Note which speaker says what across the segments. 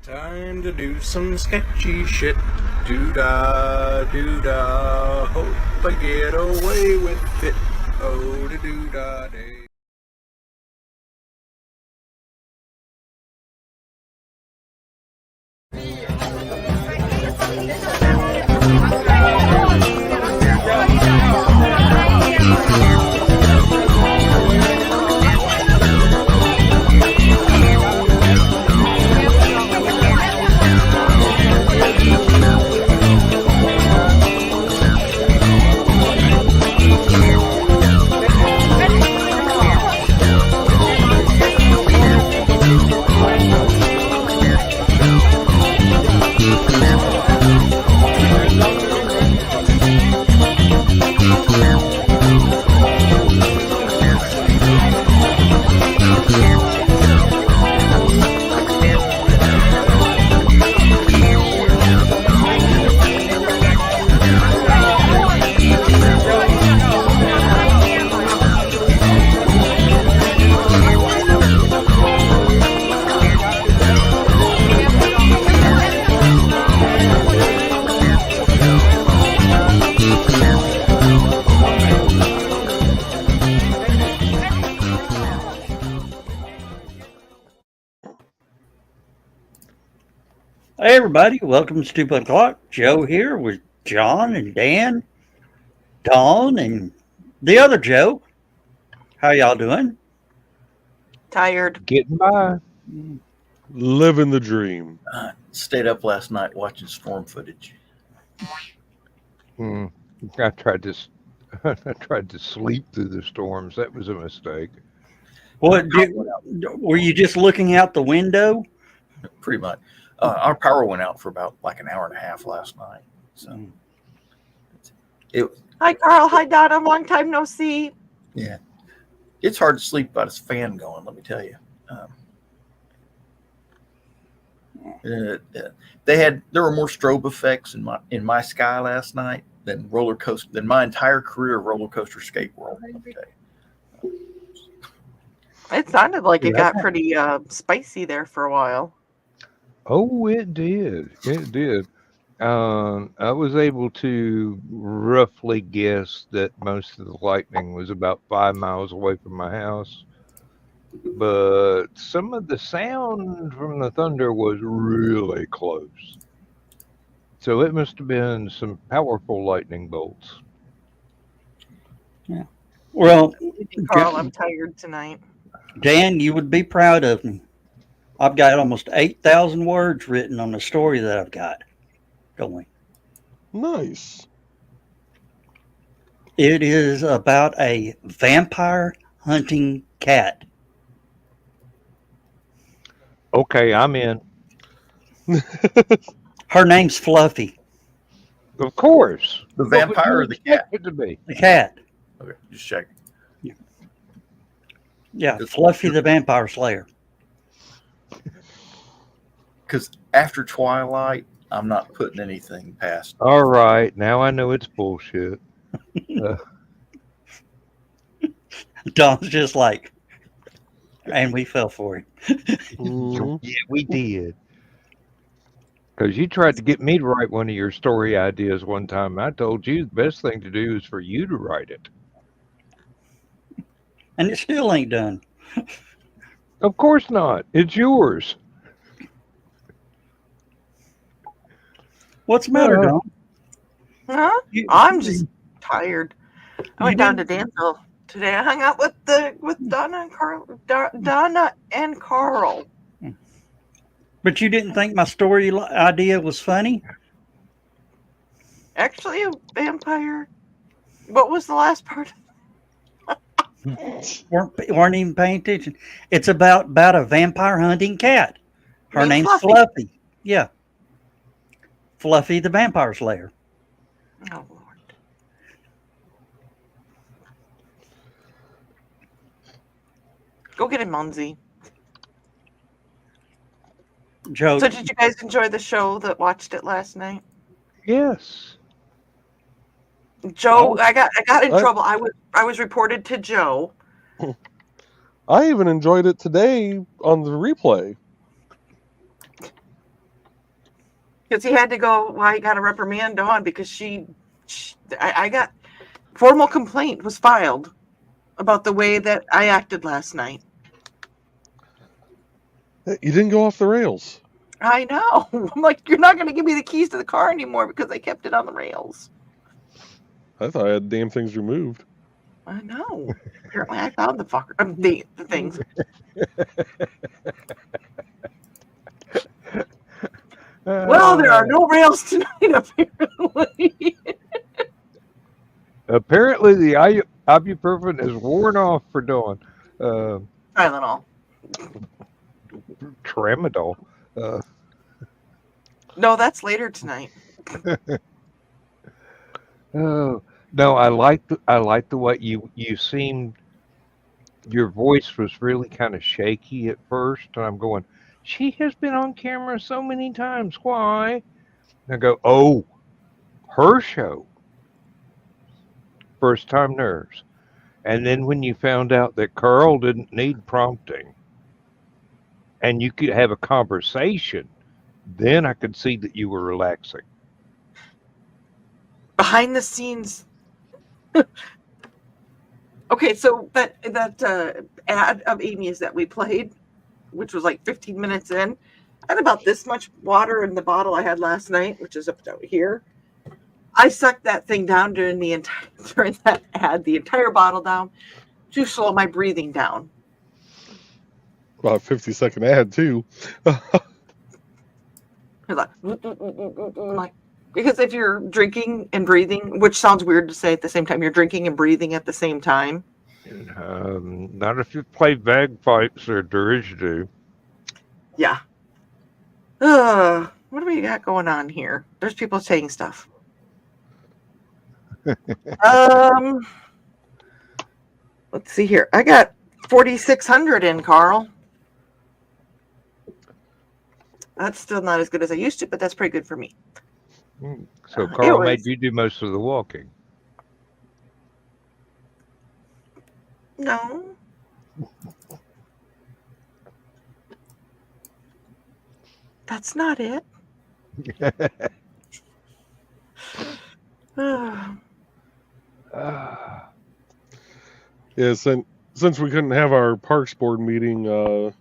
Speaker 1: Time to do some sketchy shit. Doo-dah, doo-dah. Hope I get away with it. Oh, da doo-dah day.
Speaker 2: Hey everybody, welcome to Stupid O'Clock. Joe here with John and Dan, Dawn, and the other Joe. How y'all doing?
Speaker 3: Tired.
Speaker 4: Getting by.
Speaker 5: Living the dream.
Speaker 1: Stayed up last night watching storm footage.
Speaker 4: I tried to sleep through the storms. That was a mistake.
Speaker 2: Were you just looking out the window?
Speaker 1: Pretty much. Our power went out for about like an hour and a half last night. So
Speaker 3: Hi, Carl. Hi, Donna. Long time no see.
Speaker 1: Yeah, it's hard to sleep without a fan going. Let me tell you. There were more strobe effects in my sky last night than my entire career of roller coaster skateboarding. Let me tell you.
Speaker 3: It sounded like it got pretty spicy there for a while.
Speaker 4: Oh, it did. It did. I was able to roughly guess that most of the lightning was about 5 miles away from my house. But some of the sound from the thunder was really close. So it must have been some powerful lightning bolts.
Speaker 2: Yeah. Well,
Speaker 3: Carl, I'm tired tonight.
Speaker 2: Dan, you would be proud of me. I've got almost 8,000 words written on the story that I've got going.
Speaker 5: Nice.
Speaker 2: It is about a vampire hunting cat.
Speaker 4: Okay, I'm in.
Speaker 2: Her name's Fluffy.
Speaker 4: Of course.
Speaker 1: The vampire or the cat?
Speaker 4: It to be.
Speaker 2: The cat.
Speaker 1: Okay, just checking.
Speaker 2: Yeah, Fluffy the Vampire Slayer.
Speaker 1: Because after Twilight, I'm not putting anything past.
Speaker 4: All right, now I know it's bullshit.
Speaker 2: Don's just like, and we fell for it.
Speaker 4: Yeah, we did. Because you tried to get me to write one of your story ideas one time. I told you the best thing to do is for you to write it.
Speaker 2: And it still ain't done.
Speaker 4: Of course not. It's yours.
Speaker 2: What's the matter, Don?
Speaker 3: Huh? I'm just tired. I went down to Danville today. I hung out with Donna and Carl. Donna and Carl.
Speaker 2: But you didn't think my story idea was funny?
Speaker 3: Actually, a vampire. What was the last part?
Speaker 2: weren't even paying attention. It's about a vampire hunting cat. Her name's Fluffy. Yeah. Fluffy the Vampire Slayer.
Speaker 3: Oh, Lord. Go get him, Munzie.
Speaker 2: Joe.
Speaker 3: So did you guys enjoy the show that watched it last night?
Speaker 4: Yes.
Speaker 3: Joe, I got in trouble. I was reported to Joe.
Speaker 5: I even enjoyed it today on the replay.
Speaker 3: Because he had to go. Well, I got a reprimand on because I got formal complaint was filed about the way that I acted last night.
Speaker 5: You didn't go off the rails.
Speaker 3: I know. I'm like, you're not going to give me the keys to the car anymore because I kept it on the rails.
Speaker 5: I thought I had damn things removed.
Speaker 3: I know. Apparently, I found the fucker. The things. Well, there are no rails tonight, apparently.
Speaker 4: Apparently, the ibuprofen is worn off for Dawn.
Speaker 3: Tylenol.
Speaker 4: Tramadol.
Speaker 3: No, that's later tonight.
Speaker 4: Oh no, I like the way you seemed. Your voice was really kind of shaky at first, and I'm going. She has been on camera so many times. Why? And I go, oh, her show. First time nerves. And then when you found out that Carl didn't need prompting, and you could have a conversation, then I could see that you were relaxing.
Speaker 3: Behind the scenes. Okay, so that ad of Amy's that we played, which was like 15 minutes in, I had about this much water in the bottle I had last night, which is up here. I sucked that thing down during that ad, the entire bottle down, to slow my breathing down.
Speaker 5: About a 50-second ad, too.
Speaker 3: Like, because if you're drinking and breathing, which sounds weird to say at the same time, you're drinking and breathing at the same time.
Speaker 4: Not if you play bagpipes or didgeridoo.
Speaker 3: Yeah. What do we got going on here? There's people saying stuff. Let's see here. I got 4,600 in, Carl. That's still not as good as I used to, but that's pretty good for me.
Speaker 4: So Carl made you do most of the walking.
Speaker 3: No. That's not it.
Speaker 5: Yeah, since we couldn't have our Parks Board meeting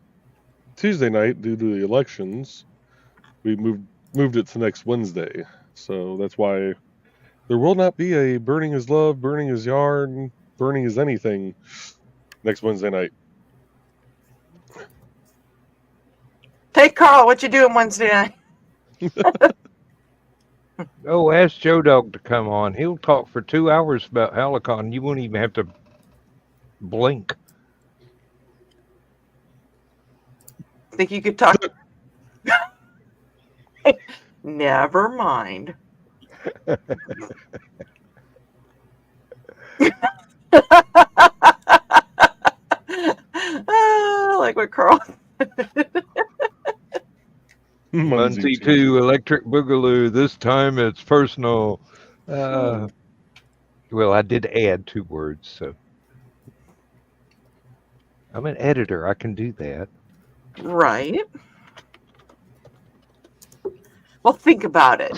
Speaker 5: Tuesday night due to the elections, we moved it to next Wednesday. So that's why there will not be a Burning is Love, Burning is Yarn, Burning is Anything next Wednesday night.
Speaker 3: Hey, Carl, what you doing Wednesday night?
Speaker 4: Oh, ask Joe Dog to come on. He'll talk for 2 hours about HallowCon. You won't even have to blink.
Speaker 3: Think you could talk? Never mind. Like what Carl.
Speaker 4: Muncie 2 Electric Boogaloo. This time it's personal. Well, I did add 2 words, so I'm an editor. I can do that.
Speaker 3: Right. Well, think about it.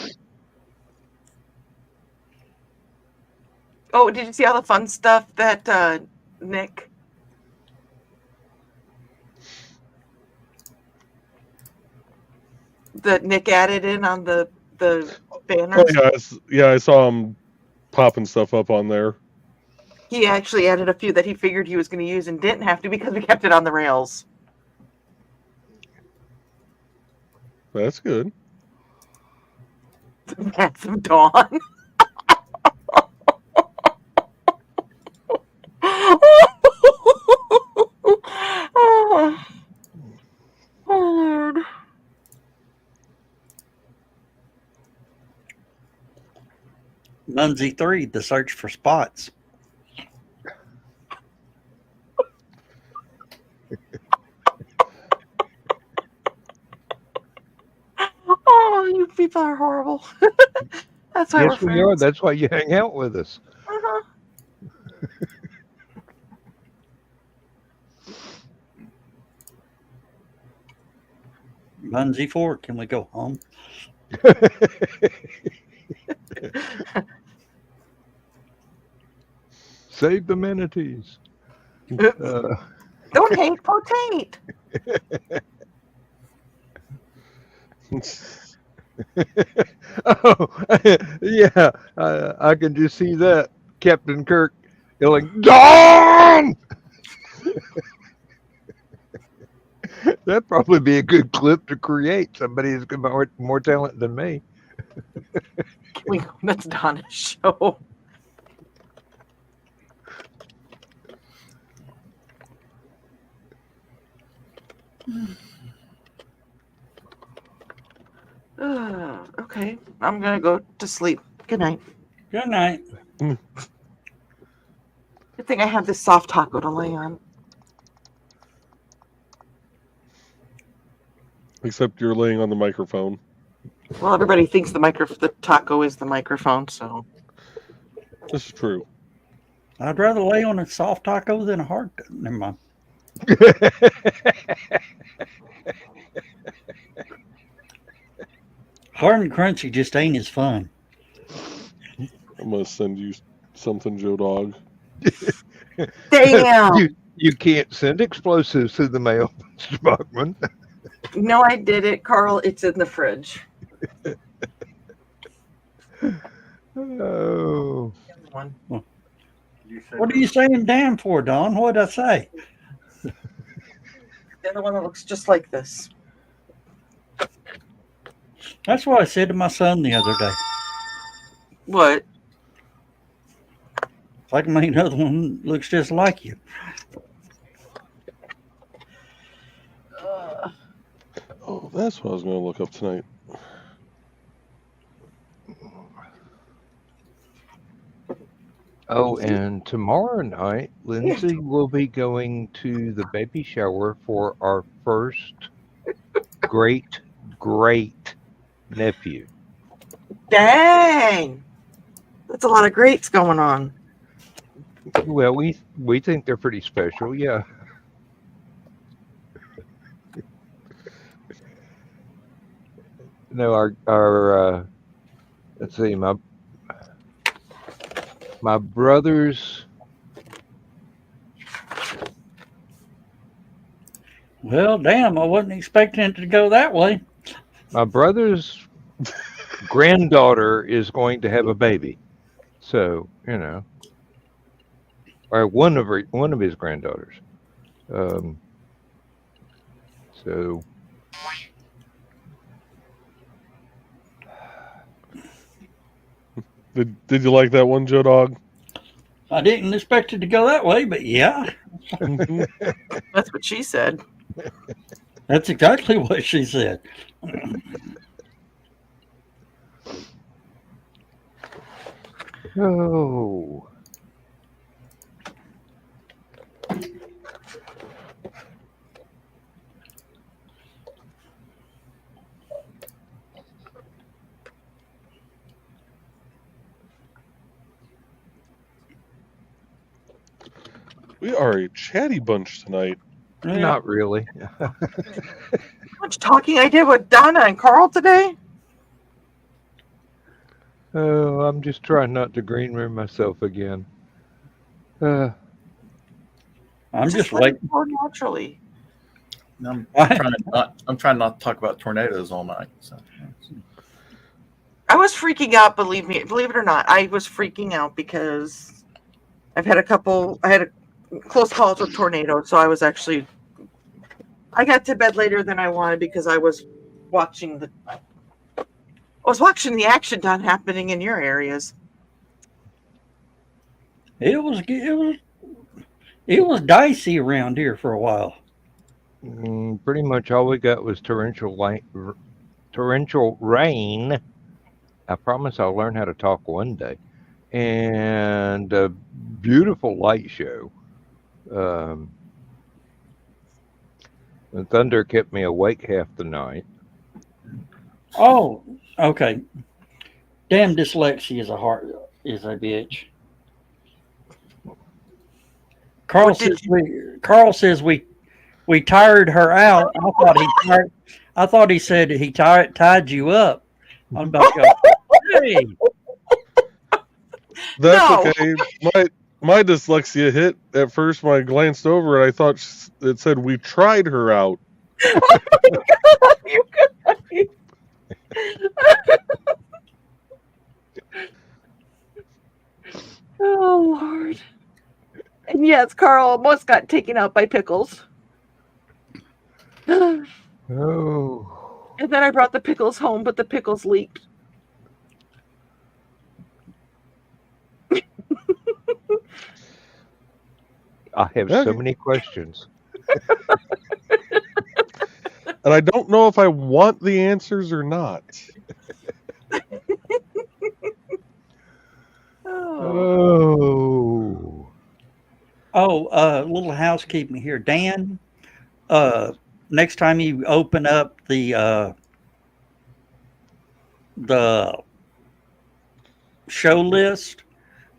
Speaker 3: Oh, did you see all the fun stuff that Nick? That Nick added in on the banners?
Speaker 5: Oh, yeah, I saw him popping stuff up on there.
Speaker 3: He actually added a few that he figured he was going to use and didn't have to because we kept it on the rails.
Speaker 5: That's good.
Speaker 3: That's some Dawn. Oh, Lord.
Speaker 2: Munzie 3, the search for spots.
Speaker 3: Oh, you people are horrible. That's why
Speaker 4: yes,
Speaker 3: we're
Speaker 4: we are.
Speaker 3: friends.
Speaker 4: That's why you hang out with us.
Speaker 3: Uh-huh.
Speaker 2: Munzie 4, can we go home?
Speaker 4: Save the manatees.
Speaker 3: Don't hate potate.
Speaker 4: Oh, yeah. I can just see that. Captain Kirk yelling, Dawn! That'd probably be a good clip to create. Somebody who's got more talent than me.
Speaker 3: That's Donna's show. Okay, I'm gonna go to sleep. Good night.
Speaker 2: Good night.
Speaker 3: Good thing I have this soft taco to lay on.
Speaker 5: Except you're laying on the microphone.
Speaker 3: Well, everybody thinks the taco is the microphone, so.
Speaker 5: This is true.
Speaker 2: I'd rather lay on a soft taco than a hard. Never mind. Hard and crunchy just ain't as fun.
Speaker 5: I'm gonna send you something, Joe Dog.
Speaker 3: Damn!
Speaker 4: You can't send explosives through the mail, Mr. Bachman.
Speaker 3: No, I did it, Carl. It's in the fridge.
Speaker 4: Oh.
Speaker 3: One.
Speaker 2: What are you saying damn for, Don? What did I say?
Speaker 3: The other one that looks just like this.
Speaker 2: That's what I said to my son the other day.
Speaker 3: What?
Speaker 2: It's like my other one looks just like you.
Speaker 5: Oh, that's what I was gonna look up tonight.
Speaker 4: Oh, and tomorrow night, Lindsay will be going to the baby shower for our first great nephew.
Speaker 3: Dang! That's a lot of greats going on.
Speaker 4: Well, we think they're pretty special, yeah. No, our let's see, my brother's.
Speaker 2: Well, damn, I wasn't expecting it to go that way.
Speaker 4: My brother's granddaughter is going to have a baby, so or one of his granddaughters. So.
Speaker 5: Did you like that one, Joe Dog?
Speaker 2: I didn't expect it to go that way, but yeah.
Speaker 3: That's what she said.
Speaker 2: That's exactly what she said.
Speaker 4: Oh.
Speaker 5: We are a chatty bunch tonight.
Speaker 2: Yeah.
Speaker 4: Not really.
Speaker 3: How much talking I did with Donna and Carl today?
Speaker 4: Oh, I'm just trying not to green room myself again.
Speaker 2: I'm just
Speaker 3: let it
Speaker 2: waiting.
Speaker 3: go naturally.
Speaker 6: I'm
Speaker 2: What?
Speaker 6: trying not to talk about tornadoes all night. So.
Speaker 3: I was freaking out, believe it or not. I was freaking out because I had a close calls with tornadoes, so I got to bed later than I wanted because I was watching the action done happening in your areas.
Speaker 2: It was dicey around here for a while.
Speaker 4: Pretty much all we got was torrential rain. I promise I'll learn how to talk one day. And a beautiful light show. The thunder kept me awake half the night.
Speaker 2: Oh, okay. Damn, dyslexia is a bitch. Carl says we tired her out. I thought he said he tied you up. I'm about to go, hey,
Speaker 5: That's
Speaker 3: No.
Speaker 5: okay. My dyslexia hit at first when I glanced over and I thought it said we tried her out.
Speaker 3: You guys. Oh, Lord. And yes, Carl almost got taken out by pickles. And
Speaker 4: Oh,
Speaker 3: then I brought the pickles home, but the pickles leaked.
Speaker 4: I have
Speaker 5: Okay.
Speaker 4: so many questions.
Speaker 5: And I don't know if I want the answers or not.
Speaker 3: Oh.
Speaker 4: Oh,
Speaker 2: little housekeeping here. Dan, next time you open up the show list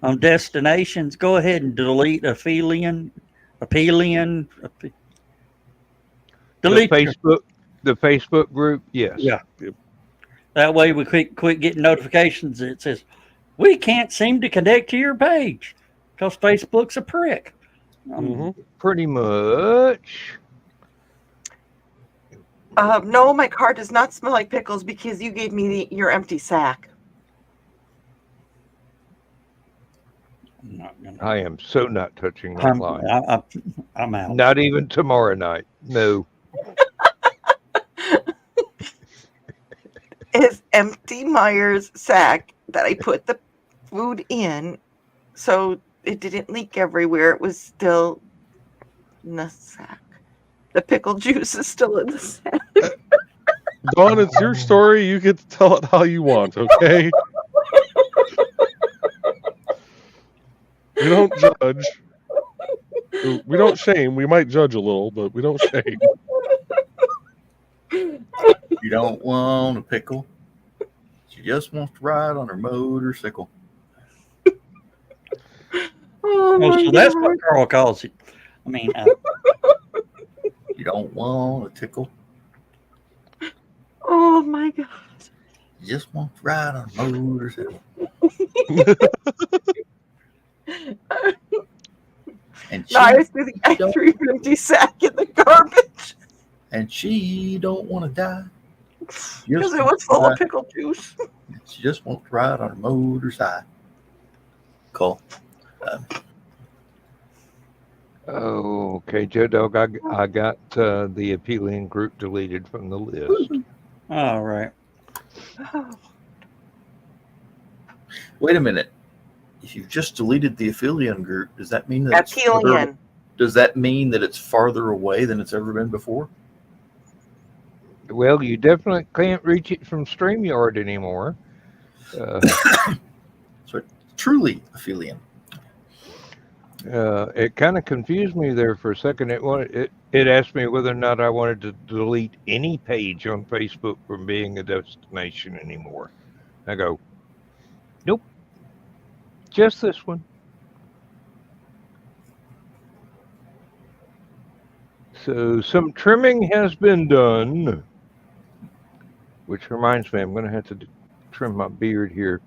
Speaker 2: on destinations, go ahead and delete Aphelion.
Speaker 4: the
Speaker 2: Delete
Speaker 4: Facebook group. Yes.
Speaker 2: Yeah.
Speaker 5: Yep.
Speaker 2: That way we quit getting notifications that says we can't seem to connect to your page because Facebook's a prick.
Speaker 5: Mhm.
Speaker 4: Pretty much.
Speaker 3: No, my car does not smell like pickles because you gave me your empty sack.
Speaker 2: I'm not gonna.
Speaker 4: I am so not touching that line.
Speaker 2: I'm out.
Speaker 4: Not even tomorrow night. No.
Speaker 3: Is empty Meyer's sack that I put the food in so it didn't leak everywhere. It was still in the sack. The pickle juice is still in the sack.
Speaker 5: Dawn, it's your story. You get to tell it how you want, okay? We don't judge. We don't shame. We might judge a little, but we don't shame.
Speaker 6: You don't want a pickle. She just wants to ride on her motorcycle.
Speaker 3: Oh, my
Speaker 2: So that's
Speaker 3: God.
Speaker 2: what Carl calls it. I mean,
Speaker 6: You don't want a tickle.
Speaker 3: Oh, my God.
Speaker 6: You just want to ride on a motorcycle. And
Speaker 3: No, I threw the empty sack in the garbage
Speaker 6: and she don't want to die.
Speaker 3: because it was full of pickle juice.
Speaker 6: She just wants to ride on a motorcycle. Cool.
Speaker 4: Okay, Joe Dog, I got the appealing group deleted from the list.
Speaker 2: all right.
Speaker 6: Wait a minute. If you've just deleted the Aphelion group, does that mean that
Speaker 3: Aphelion.
Speaker 6: does that mean that it's farther away than it's ever been before?
Speaker 4: Well, you definitely can't reach it from StreamYard anymore.
Speaker 6: So it's truly Aphelion.
Speaker 4: It kind of confused me there for a second. It asked me whether or not I wanted to delete any page on Facebook from being a destination anymore. I go, nope, just this one. So some trimming has been done, which reminds me, I'm going to have to trim my beard here.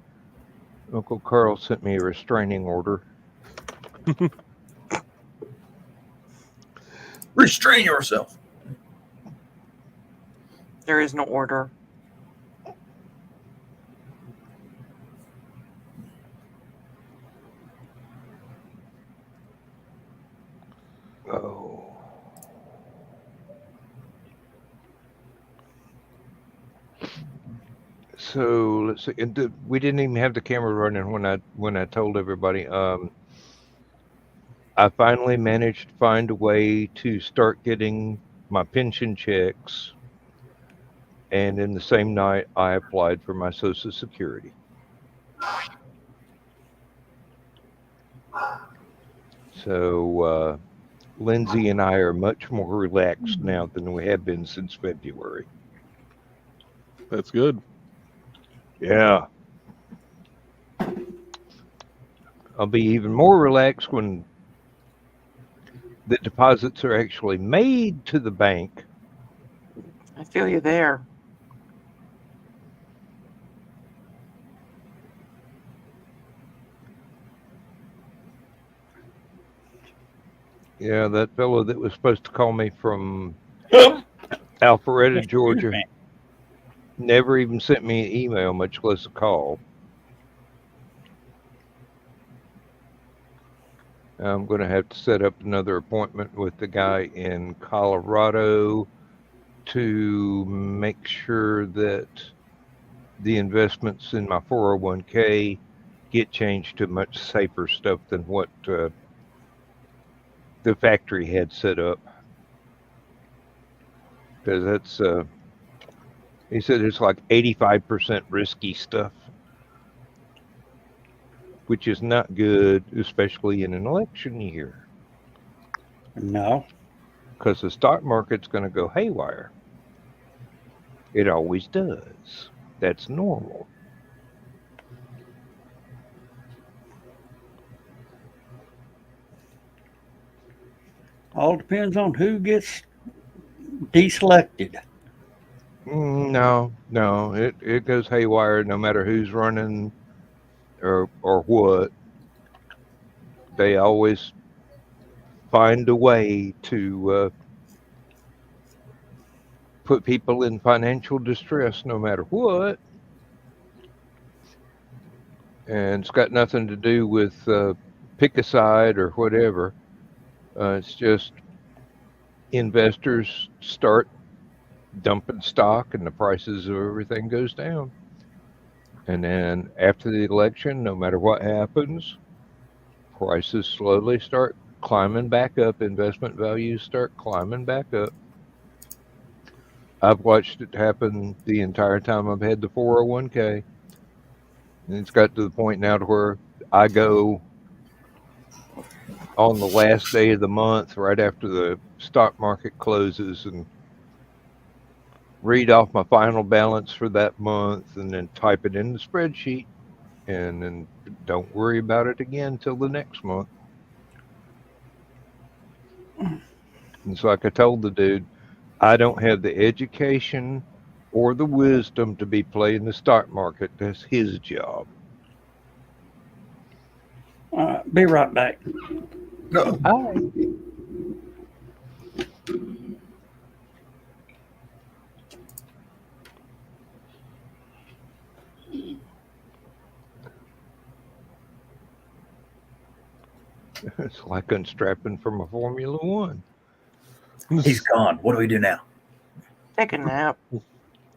Speaker 4: Uncle Carl sent me a restraining order.
Speaker 6: Restrain yourself.
Speaker 3: There is no order.
Speaker 4: Oh. So let's see. And we didn't even have the camera running when I told everybody. I finally managed to find a way to start getting my pension checks, and in the same night, I applied for my Social Security. So Lindsay and I are much more relaxed now than we have been since February.
Speaker 5: That's good.
Speaker 4: Yeah. I'll be even more relaxed when the deposits are actually made to the bank.
Speaker 3: I feel you there.
Speaker 4: Yeah, that fellow that was supposed to call me from Alpharetta, Georgia,
Speaker 2: me.
Speaker 4: never even sent me an email, much less a call. I'm going to have to set up another appointment with the guy in Colorado to make sure that the investments in my 401k get changed to much safer stuff than what the factory had set up. Because that's, he said it's like 85% risky stuff, which is not good, especially in an election year,
Speaker 2: No.
Speaker 4: because the stock market's going to go haywire. It always does. That's normal.
Speaker 2: All depends on who gets deselected.
Speaker 4: No, it goes haywire no matter who's running or what. They always find a way to put people in financial distress no matter what. And it's got nothing to do with pick a side or whatever. It's just investors start dumping stock and the prices of everything goes down. And then after the election, no matter what happens, prices slowly start climbing back up. Investment values start climbing back up. I've watched it happen the entire time I've had the 401k. And it's got to the point now to where I go on the last day of the month, right after the stock market closes, and read off my final balance for that month and then type it in the spreadsheet and then don't worry about it again till the next month. And so, like I told the dude, I don't have the education or the wisdom to be playing the stock market. That's his job.
Speaker 2: Be right back.
Speaker 6: No.
Speaker 4: Hi. It's like unstrapping from a Formula One.
Speaker 6: He's gone. What do we do now?
Speaker 3: Take a nap.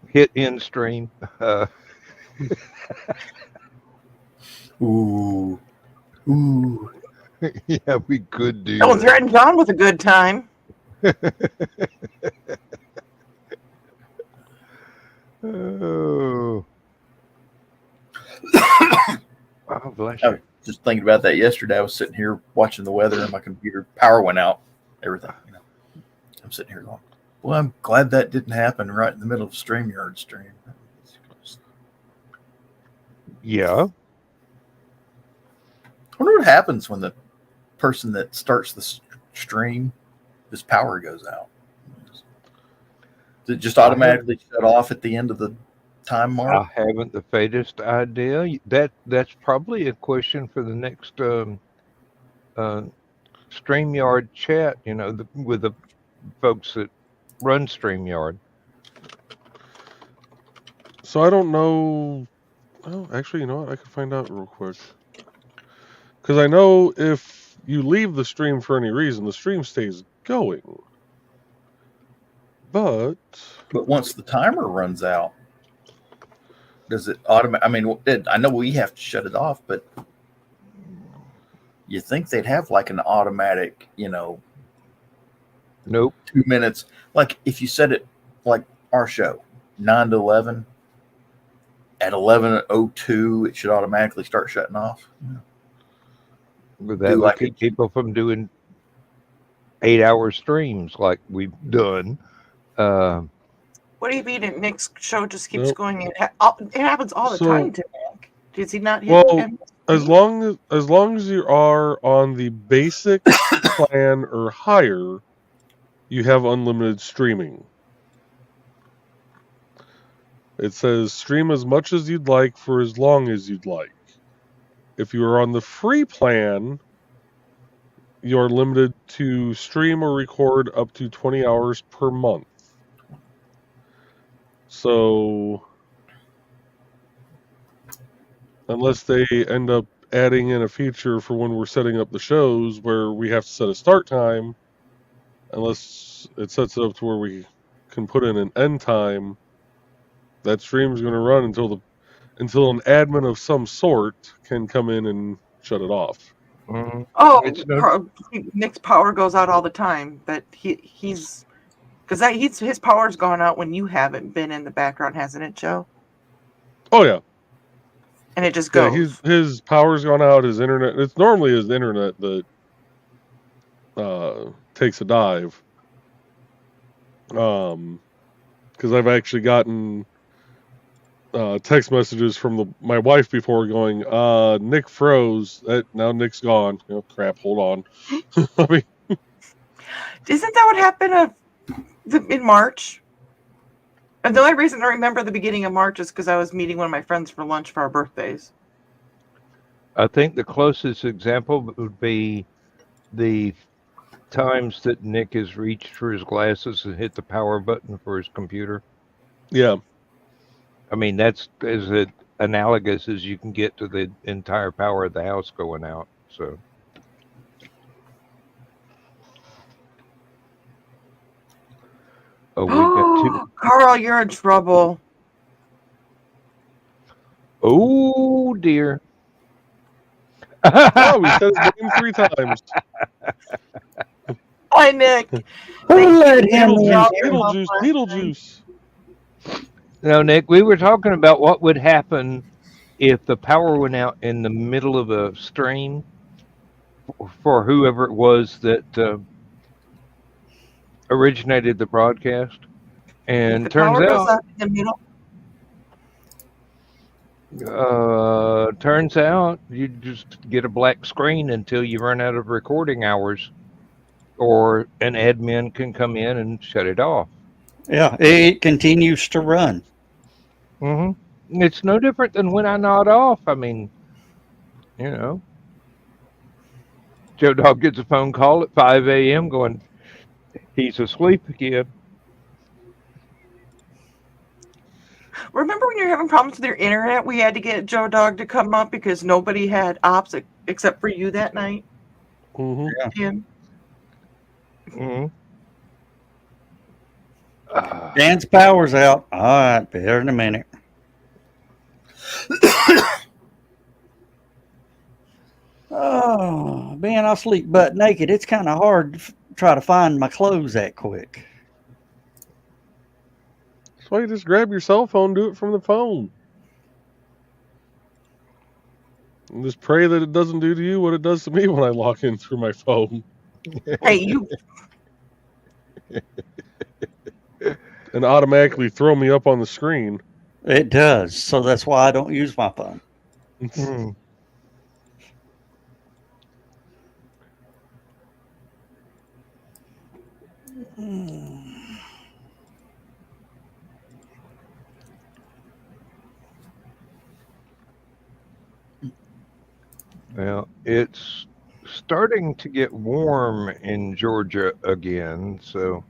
Speaker 4: Hit end stream.
Speaker 6: Ooh. Ooh.
Speaker 4: Yeah, we could do
Speaker 3: Don't
Speaker 4: that.
Speaker 3: threaten John with a good time.
Speaker 4: Oh. Oh, bless
Speaker 6: I
Speaker 4: you.
Speaker 6: was just thinking about that yesterday. I was sitting here watching the weather and my computer power went out. Everything. I'm sitting here going, well, I'm glad that didn't happen right in the middle of StreamYard stream.
Speaker 4: Yeah.
Speaker 6: I wonder what happens when the person that starts the stream, his power goes out. Does it just automatically shut off at the end of the time mark?
Speaker 4: I haven't the faintest idea. That's probably a question for the next StreamYard chat, with the folks that run StreamYard.
Speaker 5: So I don't know. Oh, actually, you know what? I could find out real quick. Because I know if you leave the stream for any reason, the stream stays going. But
Speaker 6: once the timer runs out, does it automatic? I mean, I know we have to shut it off, but you think they'd have like an automatic,
Speaker 4: Nope.
Speaker 6: 2 minutes. Like if you set it like our show, 9 to 11, at 11:02, it should automatically start shutting off.
Speaker 4: But that would keep people from doing 8-hour streams like we've done.
Speaker 3: What do you mean? Nick's show just keeps
Speaker 5: Nope.
Speaker 3: going. It happens all the time to Nick. Does he not hit?
Speaker 5: Well, as long as you are on the basic plan or higher, you have unlimited streaming. It says stream as much as you'd like for as long as you'd like. If you are on the free plan, you're limited to stream or record up to 20 hours per month. So, unless they end up adding in a feature for when we're setting up the shows where we have to set a start time, unless it sets it up to where we can put in an end time, that stream is going to run until an admin of some sort can come in and shut it off.
Speaker 4: Mhm.
Speaker 3: Oh,
Speaker 4: It's no-
Speaker 3: Nick's power goes out all the time, but he's because his power's gone out when you haven't been in the background, hasn't it, Joe?
Speaker 5: Oh yeah,
Speaker 3: And it just
Speaker 5: yeah.
Speaker 3: goes.
Speaker 5: His power's gone out. His internet. It's normally his internet that takes a dive. Because I've actually gotten text messages from my wife before going, Nick froze. Now Nick's gone. Crap, hold on. I mean,
Speaker 3: Isn't that what happened in March? And the only reason I remember the beginning of March is because I was meeting one of my friends for lunch for our birthdays.
Speaker 4: I think the closest example would be the times that Nick has reached for his glasses and hit the power button for his computer.
Speaker 5: yeah.
Speaker 4: I mean, that's as analogous as you can get to the entire power of the house going out. So, we've got two.
Speaker 3: Carl, you're in trouble.
Speaker 4: Oh dear.
Speaker 5: Oh, we said his name 3 times.
Speaker 3: Hi, Nick.
Speaker 2: Who let him in?
Speaker 5: Beetlejuice.
Speaker 4: No, Nick, we were talking about what would happen if the power went out in the middle of a stream for whoever it was that originated the broadcast. And
Speaker 3: The
Speaker 4: turns
Speaker 3: power goes
Speaker 4: out,
Speaker 3: out in the middle.
Speaker 4: turns out you just get a black screen until you run out of recording hours, or an admin can come in and shut it off.
Speaker 2: Yeah, it continues to run.
Speaker 4: Mm-hmm. It's no different than when I nod off. I mean, you know, Joe Dog gets a phone call at 5 a.m. going, he's asleep again.
Speaker 3: Remember when you were having problems with your internet? We had to get Joe Dog to come up because nobody had ops except for you that night.
Speaker 5: Mm-hmm.
Speaker 3: Jim.
Speaker 4: Mm-hmm.
Speaker 2: Dan's power's out. All right, be here in a minute. Oh, being asleep butt naked, it's kind of hard to try to find my clothes that quick.
Speaker 5: That's why you just grab your cell phone, do it from the phone. And just pray that it doesn't do to you what it does to me when I log in through my phone.
Speaker 3: Hey, you.
Speaker 5: And automatically throw me up on the screen.
Speaker 2: It does, so that's why I don't use my phone.
Speaker 4: Mm. Well, it's starting to get warm in Georgia again, so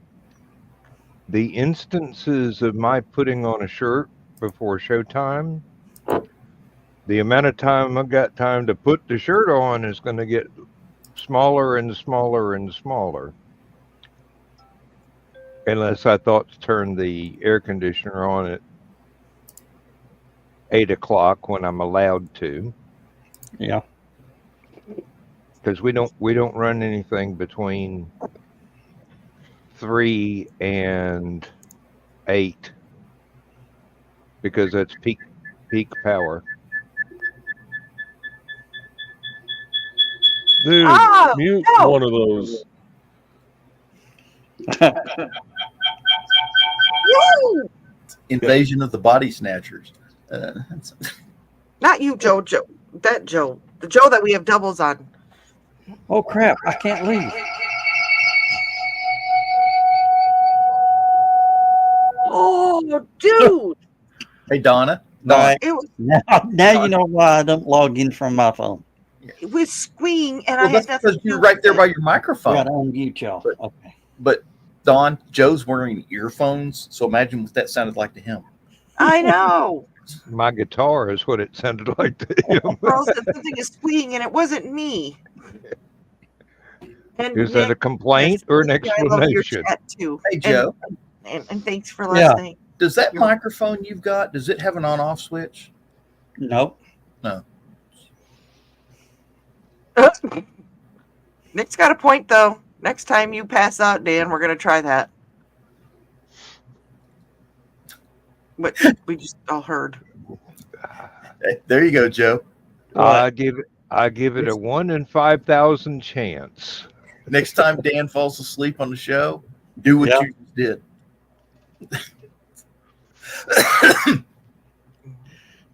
Speaker 4: the instances of my putting on a shirt before showtime, the amount of time I've got time to put the shirt on is going to get smaller and smaller and smaller. Unless I thought to turn the air conditioner on at 8 o'clock when I'm allowed to.
Speaker 2: Yeah.
Speaker 4: Because we don't run anything between 3 and 8 because that's peak power.
Speaker 5: Dude,
Speaker 3: Oh,
Speaker 5: mute
Speaker 3: no.
Speaker 5: one of those.
Speaker 3: You!
Speaker 6: Invasion of the Body Snatchers.
Speaker 3: Not you, Joe. That Joe. The Joe that we have doubles on.
Speaker 2: Oh, crap. I can't leave.
Speaker 3: Oh, dude.
Speaker 6: Hey, Donna.
Speaker 2: Right.
Speaker 3: It was.
Speaker 2: Now you know why I don't log in from my phone.
Speaker 3: It was squeeing, and
Speaker 6: Well,
Speaker 3: I
Speaker 6: that's
Speaker 3: had nothing
Speaker 6: because
Speaker 3: to do
Speaker 6: you're right
Speaker 3: with
Speaker 6: there
Speaker 3: it.
Speaker 6: by your microphone.
Speaker 2: Got to unmute y'all.
Speaker 6: But-
Speaker 2: Okay.
Speaker 6: But Don, Joe's wearing earphones, so imagine what that sounded like to him.
Speaker 3: I know.
Speaker 4: My guitar is what it sounded like to him.
Speaker 3: Carl said something is squeeing, and it wasn't me. And
Speaker 4: Is that a
Speaker 3: Nick,
Speaker 4: complaint
Speaker 3: yes,
Speaker 4: or an
Speaker 3: thank you. I love your
Speaker 4: explanation?
Speaker 3: chat too.
Speaker 6: Hey, Joe,
Speaker 3: And thanks for
Speaker 2: Yeah.
Speaker 3: listening.
Speaker 6: does that
Speaker 3: You're-
Speaker 6: microphone you've got, does it have an on-off switch?
Speaker 2: Nope.
Speaker 3: Nick's got a point though. Next time you pass out, Dan, we're gonna try that. But we just all heard.
Speaker 6: Hey, there you go, Joe.
Speaker 4: I give it a 1 in 5,000 chance.
Speaker 6: Next time Dan falls asleep on the show, do what
Speaker 2: Yeah.
Speaker 6: you just did.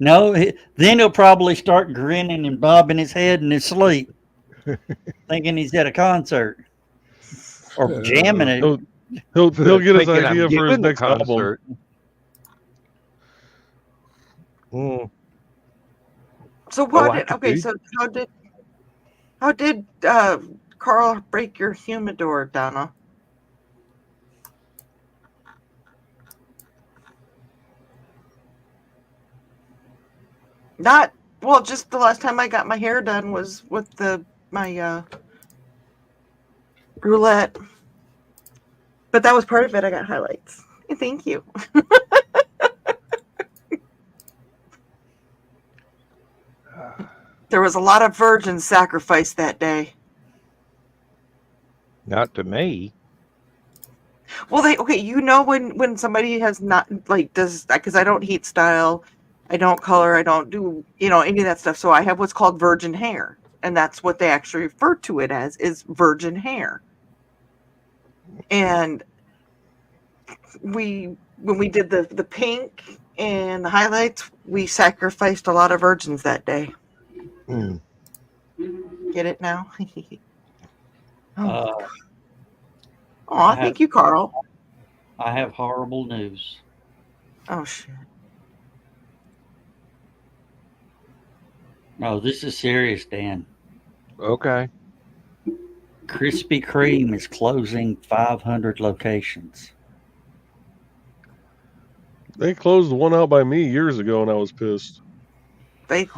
Speaker 2: No, then he'll probably start grinning and bobbing his head in his sleep, thinking he's at a concert or jamming it.
Speaker 5: He'll get his
Speaker 4: Thinking I'm
Speaker 5: idea for his
Speaker 4: giving the
Speaker 5: next album.
Speaker 4: concert.
Speaker 3: So what
Speaker 4: I
Speaker 3: did
Speaker 4: could
Speaker 3: okay,
Speaker 4: do-
Speaker 3: so how did Carl break your humidor, Donna? Not well, just the last time I got my hair done was with my roulette. But that was part of it. I got highlights. Thank you. There was a lot of virgins sacrificed that day.
Speaker 4: Not to me.
Speaker 3: Well, when somebody has not does because I don't heat style, I don't color, I don't do any of that stuff. So I have what's called virgin hair, and that's what they actually refer to it as is virgin hair. And when we did the pink and the highlights, we sacrificed a lot of virgins that day.
Speaker 4: Mm.
Speaker 3: Get it now?
Speaker 2: Uh,
Speaker 3: Oh, thank you, Carl.
Speaker 2: I have horrible news.
Speaker 3: Oh shit.
Speaker 2: No, this is serious, Dan.
Speaker 4: Okay.
Speaker 2: Krispy Kreme is closing 500 locations.
Speaker 5: They closed one out by me years ago, and I was pissed.
Speaker 3: The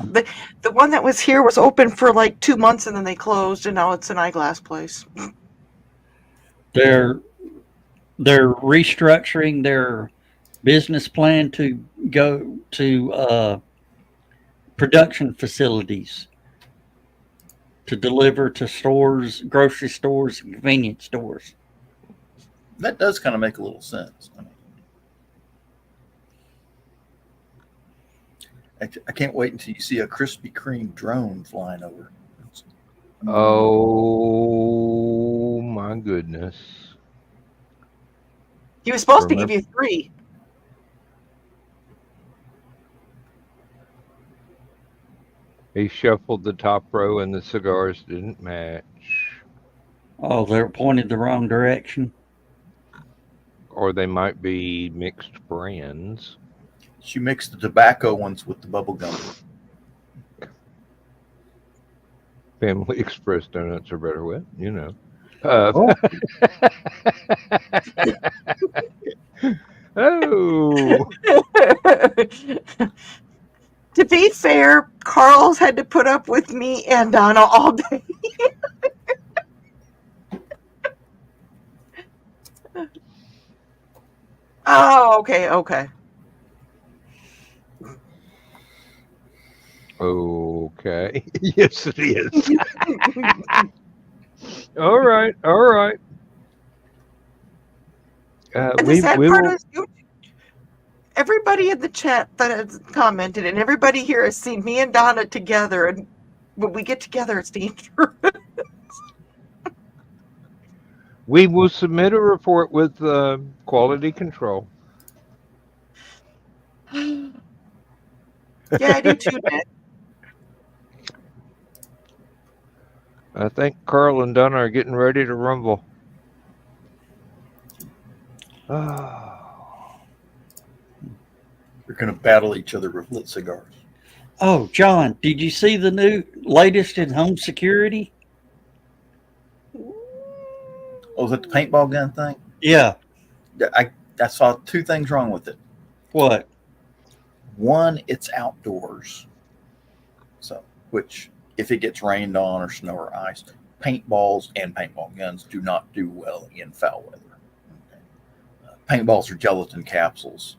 Speaker 3: one that was here was open for like 2 months and then they closed, and now it's an eyeglass place.
Speaker 2: They're restructuring their business plan to go to production facilities to deliver to stores, grocery stores, and convenience stores.
Speaker 6: That does kind of make a little sense. I can't wait until you see a Krispy Kreme drone flying over.
Speaker 4: Oh my goodness.
Speaker 3: He was supposed to
Speaker 4: Remember-
Speaker 3: give you 3.
Speaker 4: He shuffled the top row and the cigars didn't match.
Speaker 2: Oh, they're pointed the wrong direction.
Speaker 4: Or they might be mixed brands.
Speaker 6: She mixed the tobacco ones with the bubble gum.
Speaker 4: Family Express donuts are better with, Oh.
Speaker 3: To be fair, Carl's had to put up with me and Donna all day. Oh, okay.
Speaker 4: Okay. Yes, it is. All right.
Speaker 3: And
Speaker 4: We
Speaker 3: the sad
Speaker 4: will.
Speaker 3: part is, everybody in the chat that has commented, and everybody here has seen me and Donna together, and when we get together, it's dangerous.
Speaker 4: We will submit a report with quality control.
Speaker 3: Yeah, I do too, Nick.
Speaker 4: I think Carl and Donna are getting ready to rumble.
Speaker 6: They're going to battle each other with lit cigars.
Speaker 2: Oh, John, did you see the new latest in home security?
Speaker 6: Oh, is it the paintball gun thing?
Speaker 2: Yeah.
Speaker 6: I saw two things wrong with it.
Speaker 2: What?
Speaker 6: One, it's outdoors. So, which if it gets rained on or snow or ice, paintballs and paintball guns do not do well in foul weather. Okay. Paintballs are gelatin capsules.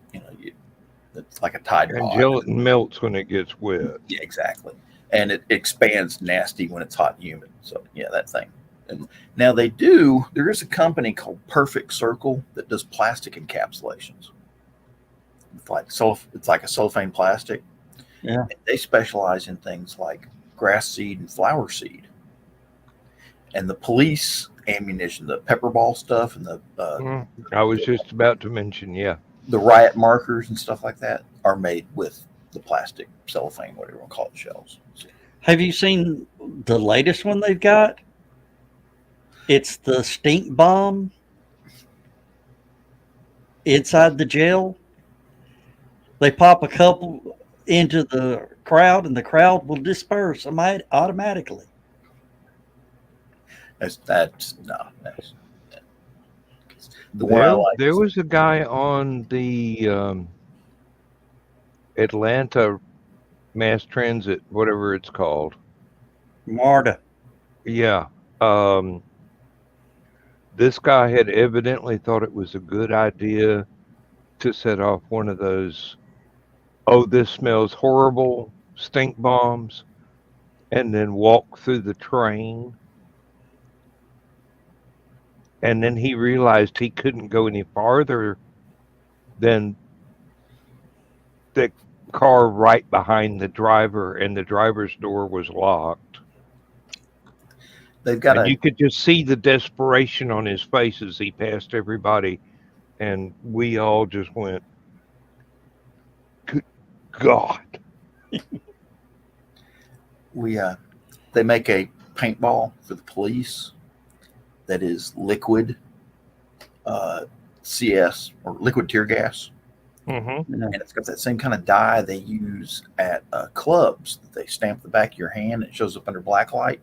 Speaker 6: It's like a Tide
Speaker 4: And
Speaker 6: Pod.
Speaker 4: gelatin melts when it gets wet.
Speaker 6: Yeah, exactly. And it expands nasty when it's hot and humid. So yeah, that thing. And now there is a company called Perfect Circle that does plastic encapsulations. It's like a cellophane plastic.
Speaker 2: Yeah.
Speaker 6: And they specialize in things like grass seed and flower seed. And the police ammunition, the pepper ball stuff, and
Speaker 4: I was just about to mention, yeah.
Speaker 6: the riot markers and stuff like that are made with the plastic cellophane, whatever you want to call it, shells. So,
Speaker 2: Have you seen the latest one they've got? It's the stink bomb inside the jail. They pop a couple into the crowd, and the crowd will disperse automatically.
Speaker 6: that's the one I like.
Speaker 4: There was a guy on the Atlanta mass transit, whatever it's called.
Speaker 2: MARTA.
Speaker 4: Yeah. This guy had evidently thought it was a good idea to set off one of those, oh, this smells horrible stink bombs, and then walk through the train. And then he realized he couldn't go any farther than the car right behind the driver, and the driver's door was locked.
Speaker 6: They've got
Speaker 4: And you could just see the desperation on his face as he passed everybody, and we all just went, "Good God!"
Speaker 6: They make a paintball for the police that is liquid CS or liquid tear gas.
Speaker 4: Mm-hmm.
Speaker 6: And it's got that same kind of dye they use at clubs that they stamp the back of your hand. It shows up under black light.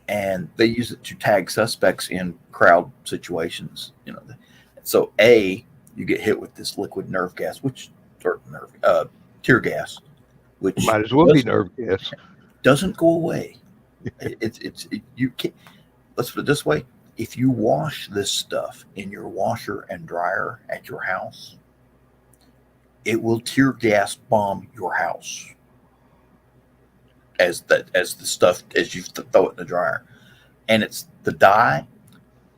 Speaker 6: And they use it to tag suspects in crowd situations. So you get hit with this liquid nerve gas, tear gas, which
Speaker 4: Might as well be nerve gas.
Speaker 6: doesn't go away. You can't. Let's put it this way: if you wash this stuff in your washer and dryer at your house, it will tear gas bomb your house as the stuff as you throw it in the dryer. And it's the dye.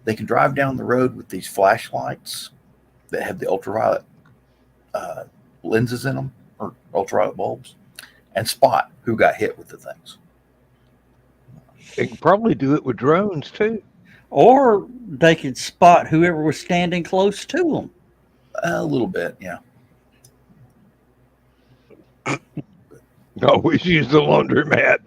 Speaker 6: They can drive down the road with these flashlights that have the ultraviolet lenses in them, or ultraviolet bulbs, and spot who got hit with the things.
Speaker 4: They can probably do it with drones too.
Speaker 2: Or they could spot whoever was standing close to them.
Speaker 6: A little bit, yeah.
Speaker 4: Always use the laundromat.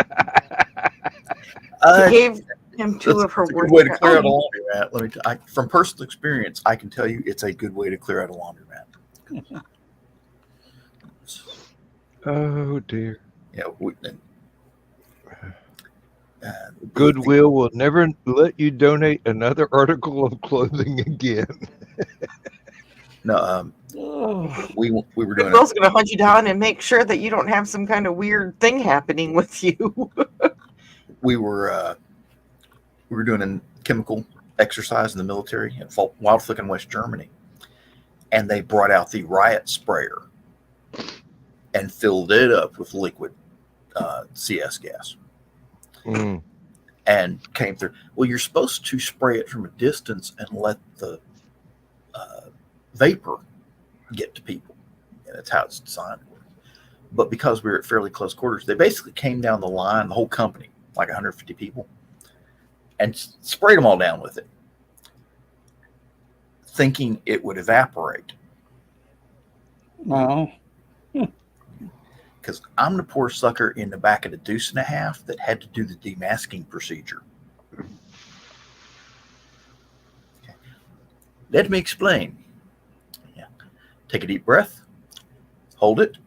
Speaker 3: She gave him two of her
Speaker 6: It's a
Speaker 3: words.
Speaker 6: good way to clear out a laundromat. From personal experience, I can tell you it's a good way to clear out a laundromat.
Speaker 4: Oh dear.
Speaker 6: Yeah,
Speaker 4: Goodwill will never let you donate another article of clothing again.
Speaker 6: No,
Speaker 2: Oh,
Speaker 6: we were doing
Speaker 3: Goodwill's going to hunt you down and make sure that you don't have some kind of weird thing happening with you.
Speaker 6: we were doing a chemical exercise in the military in Wildflecken, West Germany, and they brought out the riot sprayer and filled it up with liquid CS gas.
Speaker 4: Mm.
Speaker 6: And came through. Well, you're supposed to spray it from a distance and let the vapor get to people. And that's how it's designed to work. But because we were at fairly close quarters, they basically came down the line, the whole company, like 150 people, and sprayed them all down with it, thinking it would evaporate.
Speaker 2: no.
Speaker 6: Because I'm the poor sucker in the back of the deuce and a half that had to do the demasking procedure. Okay. Let me explain. Yeah. Take a deep breath, hold it,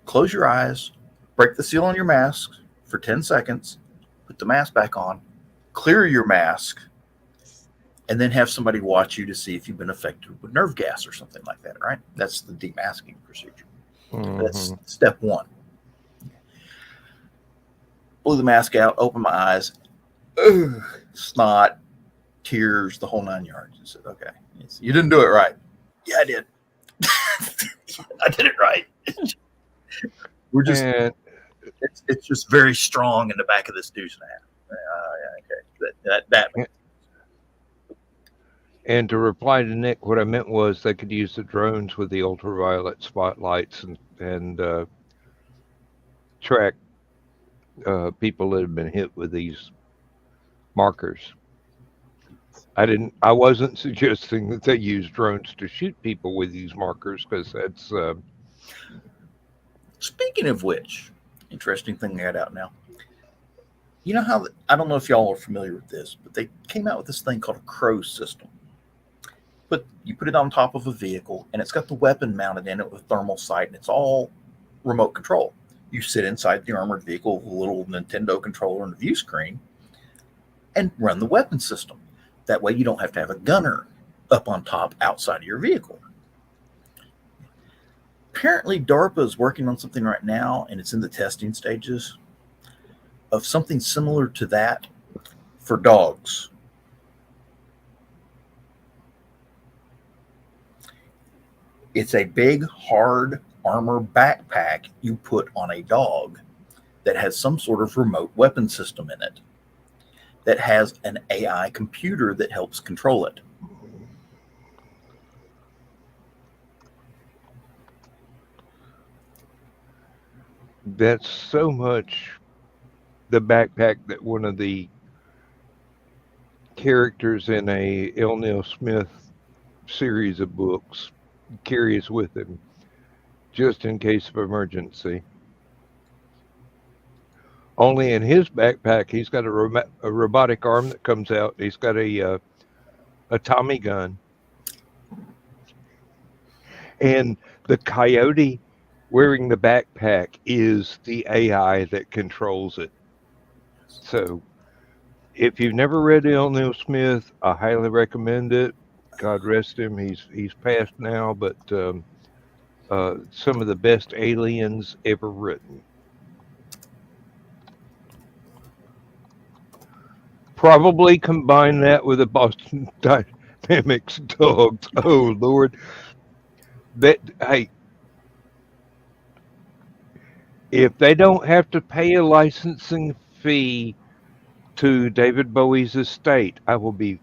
Speaker 6: close your eyes, break the seal on your mask for 10 seconds, put the mask back on, clear your mask, and then have somebody watch you to see if you've been affected with nerve gas or something like that, right? That's the demasking procedure. That's step one. Blew the mask out, opened my eyes, snot, tears, the whole 9 yards. I said, okay, you didn't do it right. Yeah, I did. I did it right. We're just, it's just very strong in the back of this dude's hat. Okay. That.
Speaker 4: And to reply to Nick, what I meant was they could use the drones with the ultraviolet spotlights and track people that have been hit with these markers. I wasn't suggesting that they use drones to shoot people with these markers, because that's
Speaker 6: Speaking of which, interesting thing they got out now. You know how, I don't know if y'all are familiar with this, but they came out with this thing called a CROW system. But you put it on top of a vehicle, and it's got the weapon mounted in it with thermal sight, and it's all remote control. You sit inside the armored vehicle with a little Nintendo controller and a view screen and run the weapon system. That way you don't have to have a gunner up on top outside of your vehicle. Apparently, DARPA is working on something right now, and it's in the testing stages, of something similar to that for dogs. It's a big, hard armor backpack you put on a dog that has some sort of remote weapon system in it, that has an AI computer that helps control it.
Speaker 4: That's so much the backpack that one of the characters in a L. Neil Smith series of books carries with him, just in case of emergency. Only in his backpack, he's got a robotic arm that comes out. He's got a Tommy gun. And the coyote wearing the backpack is the AI that controls it. So if you've never read L. Neil Smith, I highly recommend it. God rest him. He's passed now, but some of the best aliens ever written. Probably combine that with a Boston Dynamics dogs. Oh Lord, hey, if they don't have to pay a licensing fee to David Bowie's estate, I will be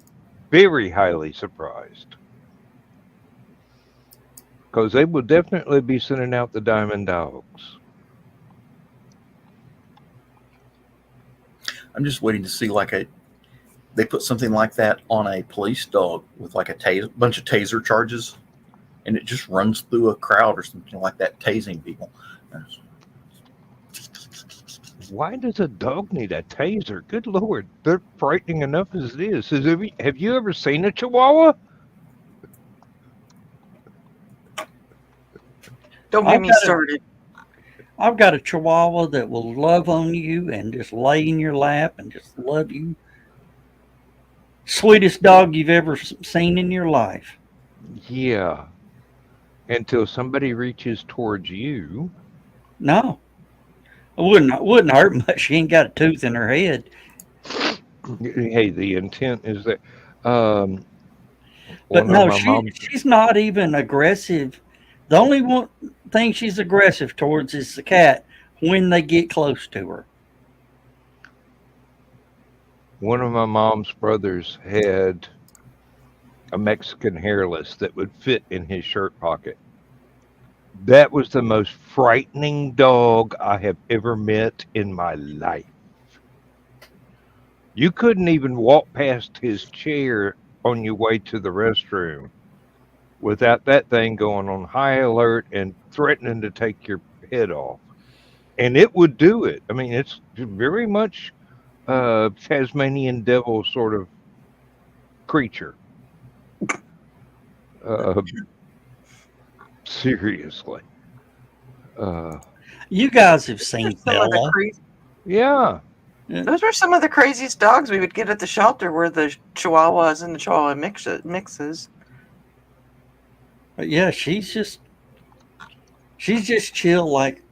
Speaker 4: very highly surprised, because they will definitely be sending out the Diamond Dogs.
Speaker 6: I'm just waiting to see they put something like that on a police dog with like a bunch of taser charges, and it just runs through a crowd or something like that, tasing people.
Speaker 4: Why does a dog need a taser? Good Lord, they're frightening enough as it is. Have you ever seen a Chihuahua?
Speaker 3: Don't get me started.
Speaker 2: I've got a Chihuahua that will love on you and just lay in your lap and just love you. Sweetest dog you've ever seen in your life.
Speaker 4: Yeah. Until somebody reaches towards you.
Speaker 2: No. It wouldn't hurt much. She ain't got a tooth in her head.
Speaker 4: Hey, the intent is that.
Speaker 2: But no, she's not even aggressive. The only thing she's aggressive towards is the cat when they get close to her.
Speaker 4: One of my mom's brothers had a Mexican hairless that would fit in his shirt pocket. That was the most frightening dog I have ever met in my life. You couldn't even walk past his chair on your way to the restroom without that thing going on high alert and threatening to take your head off. And it would do it. I mean, it's very much Tasmanian devil sort of creature. Seriously.
Speaker 2: You guys have seen
Speaker 3: Some of the
Speaker 2: Bella.
Speaker 3: crazy,
Speaker 4: Yeah.
Speaker 3: those were some of the craziest dogs we would get at the shelter, were the Chihuahuas and the Chihuahua mixes.
Speaker 2: But yeah, she's just chill. Like,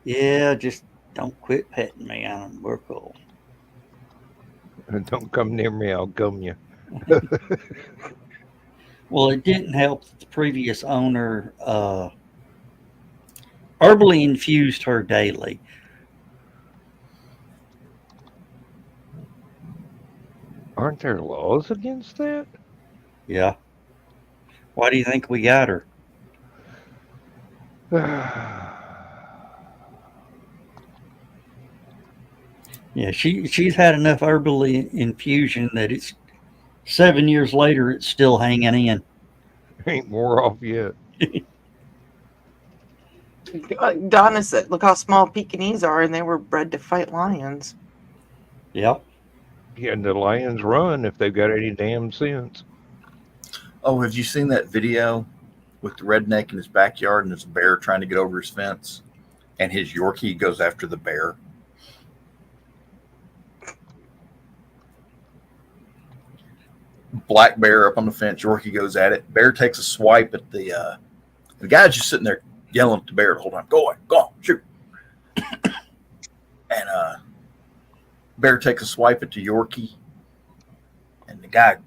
Speaker 2: yeah, just don't quit petting me. We're cool.
Speaker 4: Don't come near me, I'll gum you.
Speaker 2: Well, it didn't help that the previous owner herbally infused her daily.
Speaker 4: Aren't there laws against that?
Speaker 2: Yeah. Why do you think we got her? Yeah, she's had enough herbally infusion that it's 7 years later it's still hanging in.
Speaker 4: Ain't more off yet.
Speaker 3: Donna said, "Look how small Pekingese are, and they were bred to fight lions."
Speaker 2: Yep.
Speaker 4: Yeah, and the lions run if they've got any damn sense.
Speaker 6: Oh, have you seen that video with the redneck in his backyard and there's a bear trying to get over his fence and his Yorkie goes after the bear? Black bear up on the fence, Yorkie goes at it. Bear takes a swipe at the guy's just sitting there yelling at the bear the whole time. Go on, shoot. And bear takes a swipe at the Yorkie, and the guy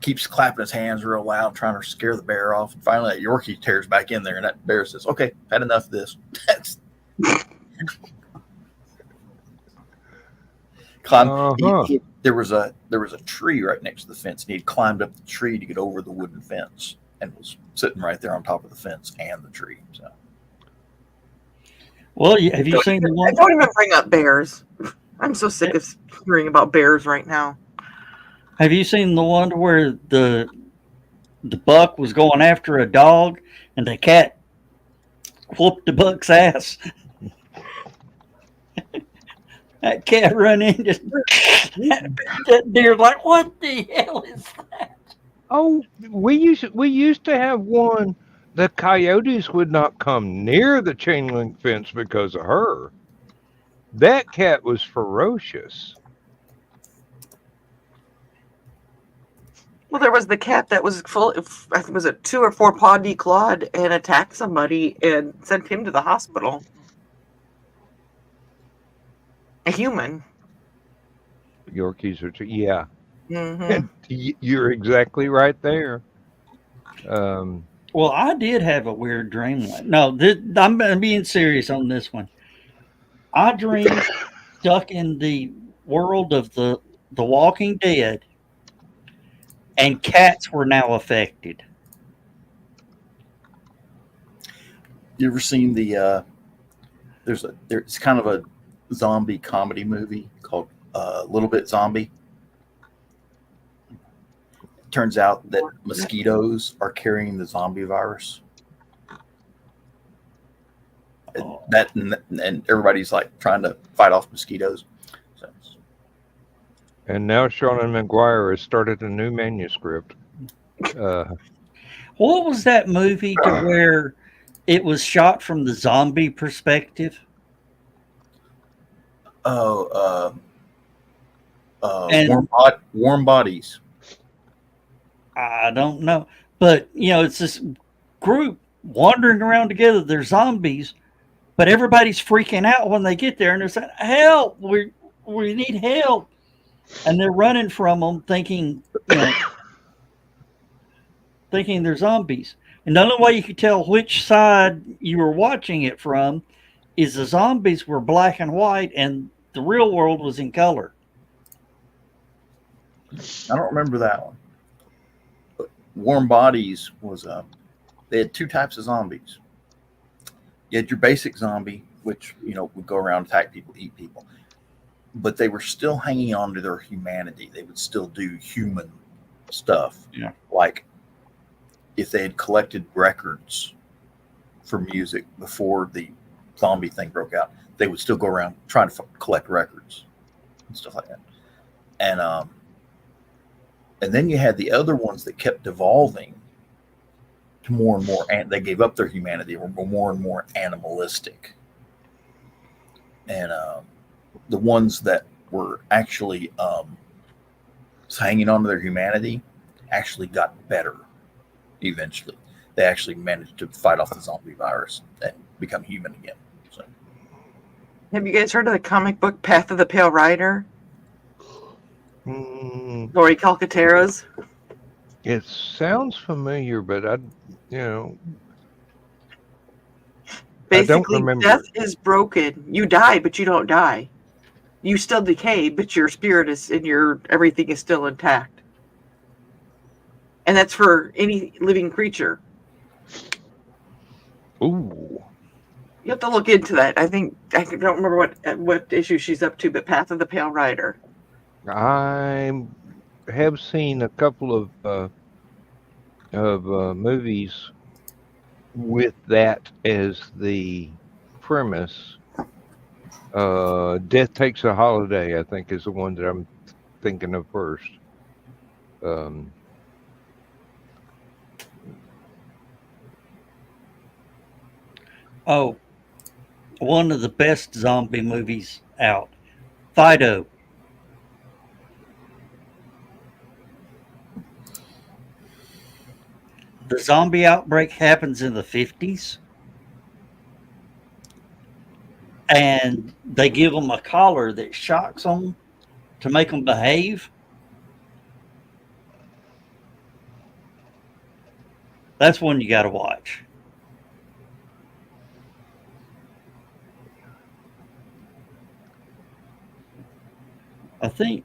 Speaker 6: keeps clapping his hands real loud, trying to scare the bear off. And finally, that Yorkie tears back in there, and that bear says, "Okay, had enough of this." There was a tree right next to the fence, and he'd climbed up the tree to get over the wooden fence, and was sitting right there on top of the fence and the tree. So,
Speaker 2: well, have you seen the one?
Speaker 3: Don't even bring up bears. I'm so sick of hearing about bears right now.
Speaker 2: Have you seen the one where the buck was going after a dog, and the cat whooped the buck's ass? That cat run in, just that deer's like, "What the hell is that?"
Speaker 4: Oh, we used to have one. The coyotes would not come near the chain link fence because of her. That cat was ferocious.
Speaker 3: Well, there was the cat that was full. I think was it 2 or 4 paw declawed and attacked somebody and sent him to the hospital. A human.
Speaker 4: Yorkies are, yeah.
Speaker 3: Mm-hmm.
Speaker 4: You're exactly right there.
Speaker 2: Well, I did have a weird dream. No, I'm being serious on this one. I dreamed stuck in the world of the Walking Dead, and cats were now affected.
Speaker 6: you ever seen the? It's kind of a zombie comedy movie called Little Bit Zombie. Turns out that mosquitoes are carrying the zombie virus. That and everybody's like trying to fight off mosquitoes. So.
Speaker 4: And now Sean and McGuire has started a new manuscript.
Speaker 2: What was that movie to where it was shot from the zombie perspective?
Speaker 6: Warm Bodies.
Speaker 2: I don't know. But, it's this group wandering around together. They're zombies, but everybody's freaking out when they get there. And they're saying, "Help, we need help." And they're running from them thinking they're zombies. And the only way you could tell which side you were watching it from is the zombies were black and white and the real world was in color.
Speaker 6: I don't remember that one. But Warm Bodies was they had 2 types of zombies. You had your basic zombie, which would go around, attack people, eat people, but they were still hanging on to their humanity. They would still do human stuff.
Speaker 2: Yeah.
Speaker 6: Like if they had collected records for music before the zombie thing broke out, they would still go around trying to collect records and stuff like that. And then you had the other ones that kept evolving to more and more, and they gave up their humanity, were more and more animalistic. And the ones that were actually hanging on to their humanity actually got better eventually. They actually managed to fight off the zombie virus and become human again. So,
Speaker 3: Have you guys heard of the comic book Path of the Pale Rider? Lori Calcaterra's?
Speaker 4: It sounds familiar, but I don't
Speaker 3: Basically,
Speaker 4: remember.
Speaker 3: death is broken. You die, but you don't die. You still decay, but your spirit is and your everything is still intact. And that's for any living creature.
Speaker 4: Ooh.
Speaker 3: You have to look into that. I think I don't remember what issue she's up to, but Path of the Pale Rider.
Speaker 4: I have seen a couple of movies with that as the premise. Death Takes a Holiday, I think, is the one that I'm thinking of first.
Speaker 2: Oh, one of the best zombie movies out, Fido. The zombie outbreak happens in the 50s. And they give them a collar that shocks them to make them behave. That's one you got to watch. I think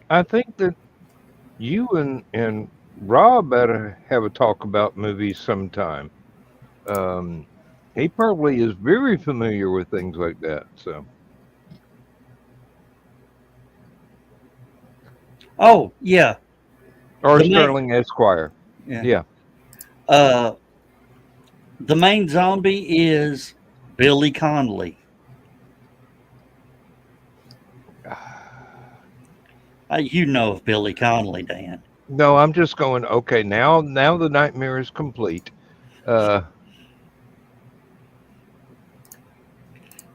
Speaker 4: I think that you and Rob better have a talk about movies sometime. He probably is very familiar with things like that. So,
Speaker 2: oh yeah,
Speaker 4: or
Speaker 2: The main-
Speaker 4: Sterling Esquire.
Speaker 2: yeah. The main zombie is Billy Connolly. You know of Billy Connolly, Dan.
Speaker 4: No, I'm just going. Okay, now the nightmare is complete.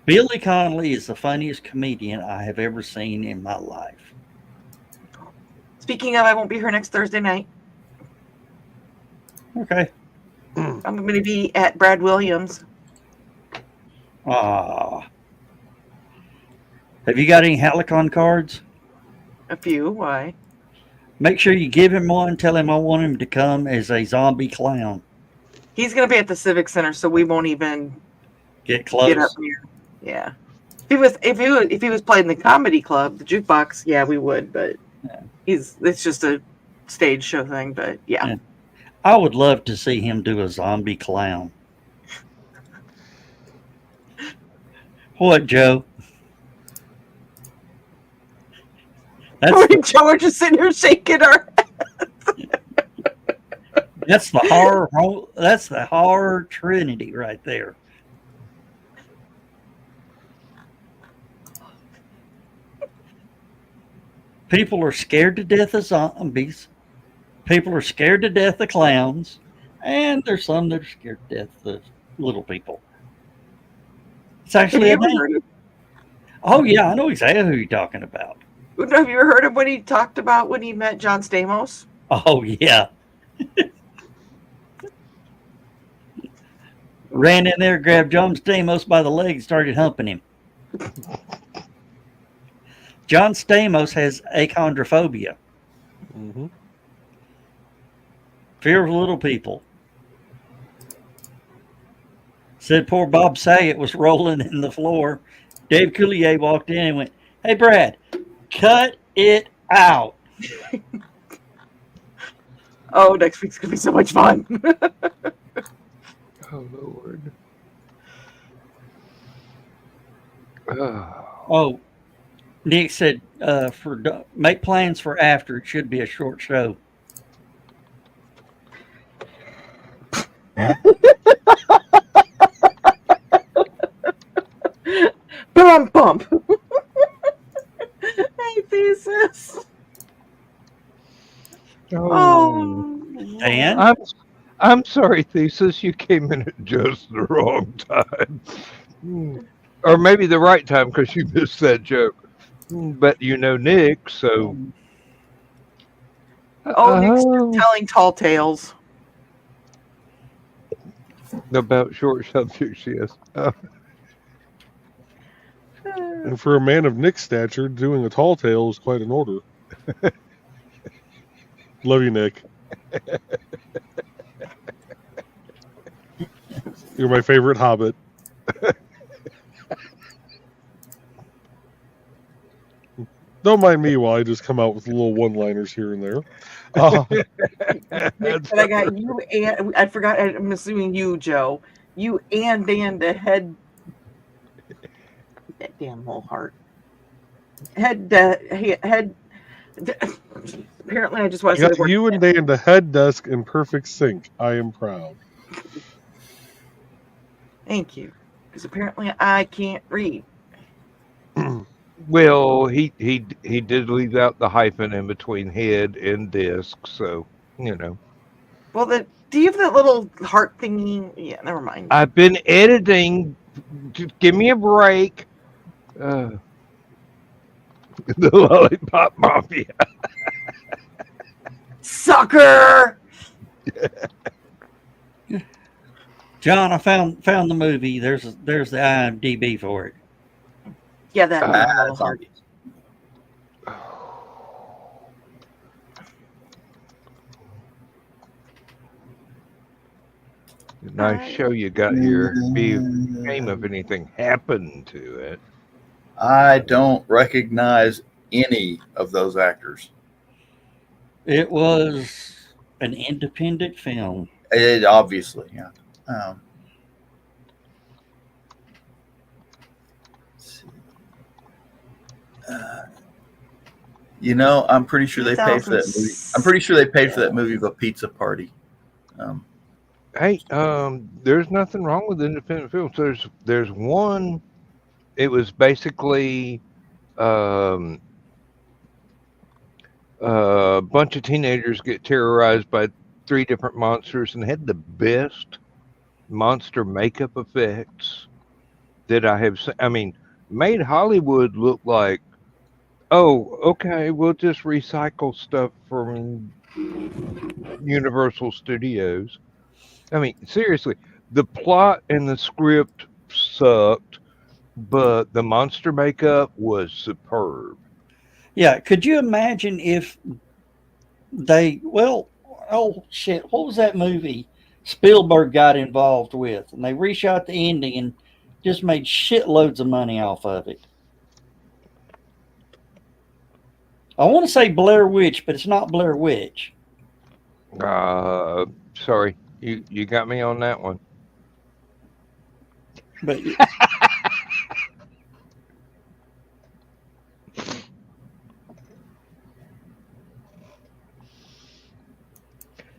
Speaker 2: Billy Connolly is the funniest comedian I have ever seen in my life.
Speaker 3: Speaking of, I won't be here next Thursday night.
Speaker 2: Okay.
Speaker 3: I'm going to be at Brad Williams.
Speaker 2: Have you got any HallowCon cards?
Speaker 3: A few. Why?
Speaker 2: Make sure you give him one. Tell him I want him to come as a zombie clown.
Speaker 3: He's going to be at the Civic Center, so we won't even
Speaker 2: Get close.
Speaker 3: get up near. Yeah. If he was playing the comedy club, the jukebox, yeah, we would. But it's just a stage show thing. But yeah.
Speaker 2: I would love to see him do a zombie clown. What, Joe?
Speaker 3: Joe, we're just sitting here shaking our.
Speaker 2: That's the horror. That's the horror trinity right there. People are scared to death of zombies. People are scared to death of clowns. And there's some that are scared to death of little people. It's actually Oh, yeah, I know exactly who you're talking about.
Speaker 3: Have you ever heard of what he talked about when he met John Stamos?
Speaker 2: Oh, yeah. Ran in there, grabbed John Stamos by the leg, and started humping him. John Stamos has achondrophobia.
Speaker 5: Mm-hmm.
Speaker 2: Fear of little people. Said poor Bob Saget was rolling in the floor. Dave Coulier walked in and went, "Hey, Brad, cut it out."
Speaker 3: Oh, next week's going to be so much fun.
Speaker 4: Oh, Lord.
Speaker 2: Oh, Nick said, make plans for after. It should be a short show.
Speaker 3: Bump. Hey, thesis.
Speaker 4: Oh.
Speaker 2: Dan?
Speaker 4: I'm sorry, Thesis. You came in at just the wrong time. Or maybe the right time because you missed that joke. But you know Nick, so.
Speaker 3: Oh, Nick's just telling tall tales.
Speaker 4: About short subjects, yes.
Speaker 5: And for a man of Nick's stature, doing a tall tale is quite an order. Love you, Nick. You're my favorite hobbit. Don't mind me while I just come out with little one-liners here and there.
Speaker 3: Nick, but I got you and I forgot. I'm assuming you, Joe. You and Dan, the head. That damn whole heart. Head. Apparently, I just want
Speaker 5: I
Speaker 3: to say
Speaker 5: got
Speaker 3: the word.
Speaker 5: you and Dan the head desk in perfect sync. I am proud.
Speaker 3: Thank you, because apparently I can't read.
Speaker 4: Well, he did leave out the hyphen in between head and disc, so you know.
Speaker 3: Well, do you have that little heart thingy? Yeah, never mind.
Speaker 4: I've been editing. Just give me a break. The Lollipop Mafia.
Speaker 3: Sucker!
Speaker 2: John, I found the movie. There's the IMDb for it.
Speaker 3: Yeah, that little
Speaker 6: That's
Speaker 3: heart.
Speaker 4: Nice show you got here. Be a shame if anything happened to it.
Speaker 6: I don't recognize any of those actors.
Speaker 2: It was an independent film.
Speaker 6: It obviously, yeah. Let's see. You know, I'm pretty sure they paid for that movie. I'm pretty sure they paid for that movie of a pizza party.
Speaker 4: Hey, there's nothing wrong with independent films. There's one. It was basically a bunch of teenagers get terrorized by 3 different monsters and had the best monster makeup effects that I have seen. I mean, made Hollywood look like, oh, okay, we'll just recycle stuff from Universal Studios. I mean, seriously, the plot and the script sucked, but the monster makeup was superb.
Speaker 2: Yeah, could you imagine if oh shit, what was that movie Spielberg got involved with? And they reshot the ending and just made shitloads of money off of it. I want to say Blair Witch, but it's not Blair Witch.
Speaker 4: Sorry, you got me on that one.
Speaker 2: But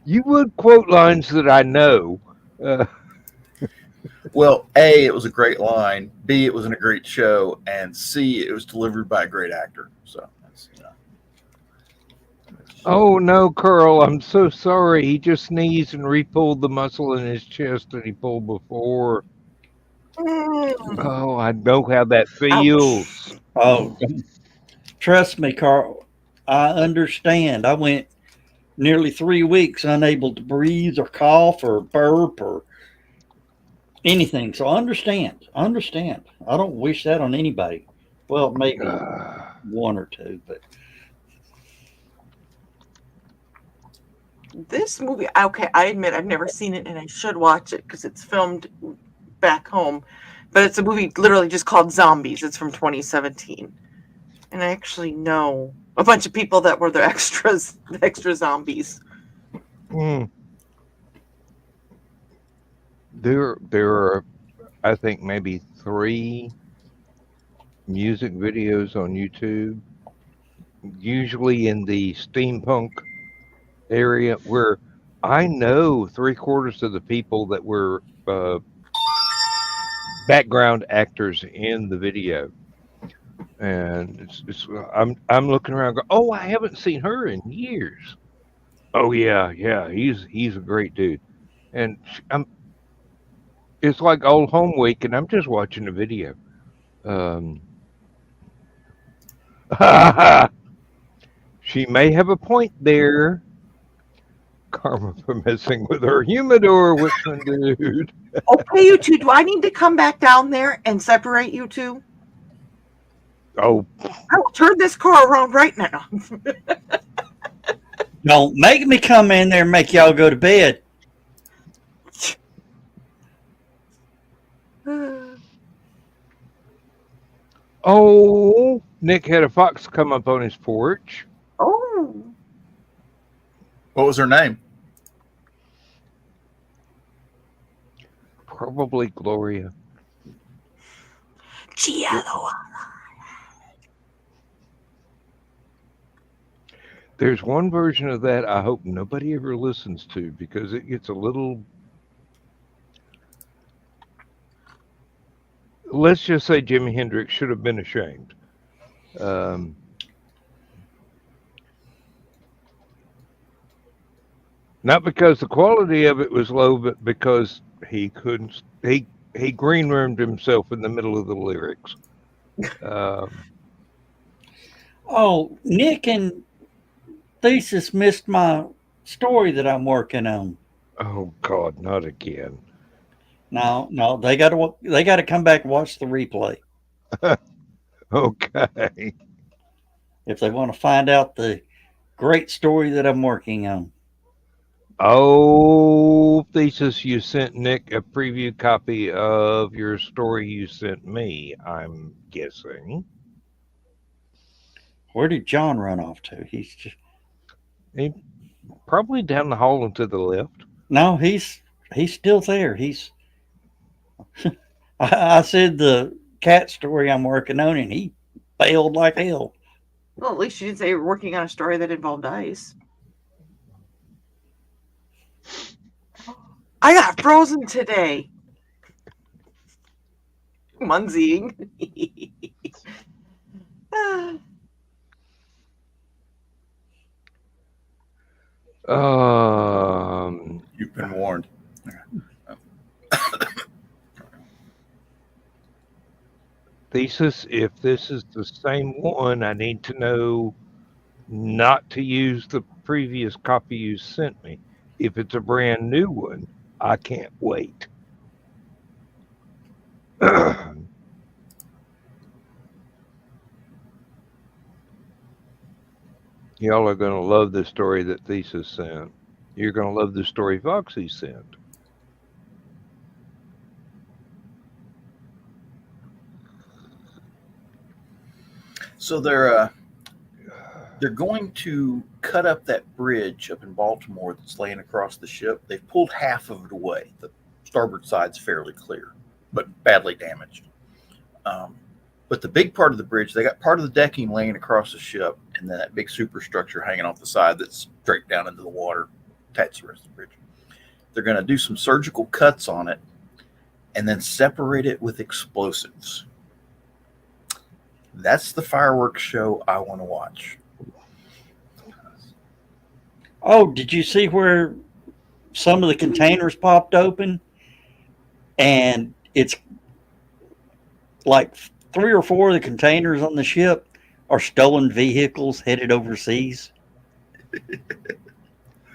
Speaker 4: you would quote lines that I know.
Speaker 6: Well, A, it was a great line. B, it was in a great show. And C, it was delivered by a great actor. So, that's, you know.
Speaker 4: Oh no, Curl, I'm so sorry. He just sneezed and re-pulled the muscle in his chest that he pulled before. Oh, I know how that feels.
Speaker 2: oh, trust me, Carl, I understand. I went nearly 3 weeks unable to breathe or cough or burp or anything. So I understand. I don't wish that on anybody. Well, maybe one or two, but
Speaker 3: This movie, okay, I admit I've never seen it and I should watch it because it's filmed back home. But it's a movie literally just called Zombies. It's from 2017. And I actually know a bunch of people that were the extra zombies.
Speaker 4: There are, I think, maybe 3 music videos on YouTube, usually in the steampunk area, where I know 3/4 of the people that were background actors in the video, and I'm looking around, go, oh, I haven't seen her in years. Oh yeah, yeah. He's a great dude, and it's like old home week, and I'm just watching a video. Um, she may have a point there. Karma for messing with her humidor, Whitman dude.
Speaker 3: Okay, you two, do I need to come back down there and separate you two?
Speaker 4: Oh,
Speaker 3: I will turn this car around right now.
Speaker 2: Don't make me come in there and make y'all go to bed.
Speaker 4: oh! Nick had a fox come up on his porch.
Speaker 3: Oh,
Speaker 6: What was her name?
Speaker 4: Probably Gloria.
Speaker 3: Giallo.
Speaker 4: There's one version of that I hope nobody ever listens to because it gets a little. Let's just say Jimi Hendrix should have been ashamed. Not because the quality of it was low, but because he couldn't. He green roomed himself in the middle of the lyrics.
Speaker 2: Oh, Nick and Thesis missed my story that I'm working on.
Speaker 4: Oh God, not again.
Speaker 2: No, they got to come back and watch the replay
Speaker 4: Okay.
Speaker 2: if they want to find out the great story that I'm working on.
Speaker 4: Oh, Thesis, you sent Nick a preview copy of your story you sent me, I'm guessing.
Speaker 2: Where did John run off to? He's just
Speaker 4: He probably down the hall and to the left.
Speaker 2: no, he's still there. He's I said the cat story I'm working on, and he bailed like hell.
Speaker 3: Well, at least you didn't say you were working on a story that involved ice. I got frozen today. Munzing.
Speaker 6: You've been warned.
Speaker 4: Thesis, if this is the same one, I need to know not to use the previous copy you sent me. If it's a brand new one, I can't wait. Y'all are going to love the story that Thesis sent. You're going to love the story Foxy sent.
Speaker 6: So they're going to cut up that bridge up in Baltimore that's laying across the ship. They've pulled half of it away. The starboard side's fairly clear, but badly damaged. But the big part of the bridge, they got part of the decking laying across the ship, and then that big superstructure hanging off the side that's straight down into the water, attached to the rest of the bridge. They're going to do some surgical cuts on it and then separate it with explosives. That's the fireworks show I want to watch.
Speaker 2: Oh, did you see where some of the containers popped open? And it's like 3 or 4 of the containers on the ship are stolen vehicles headed overseas.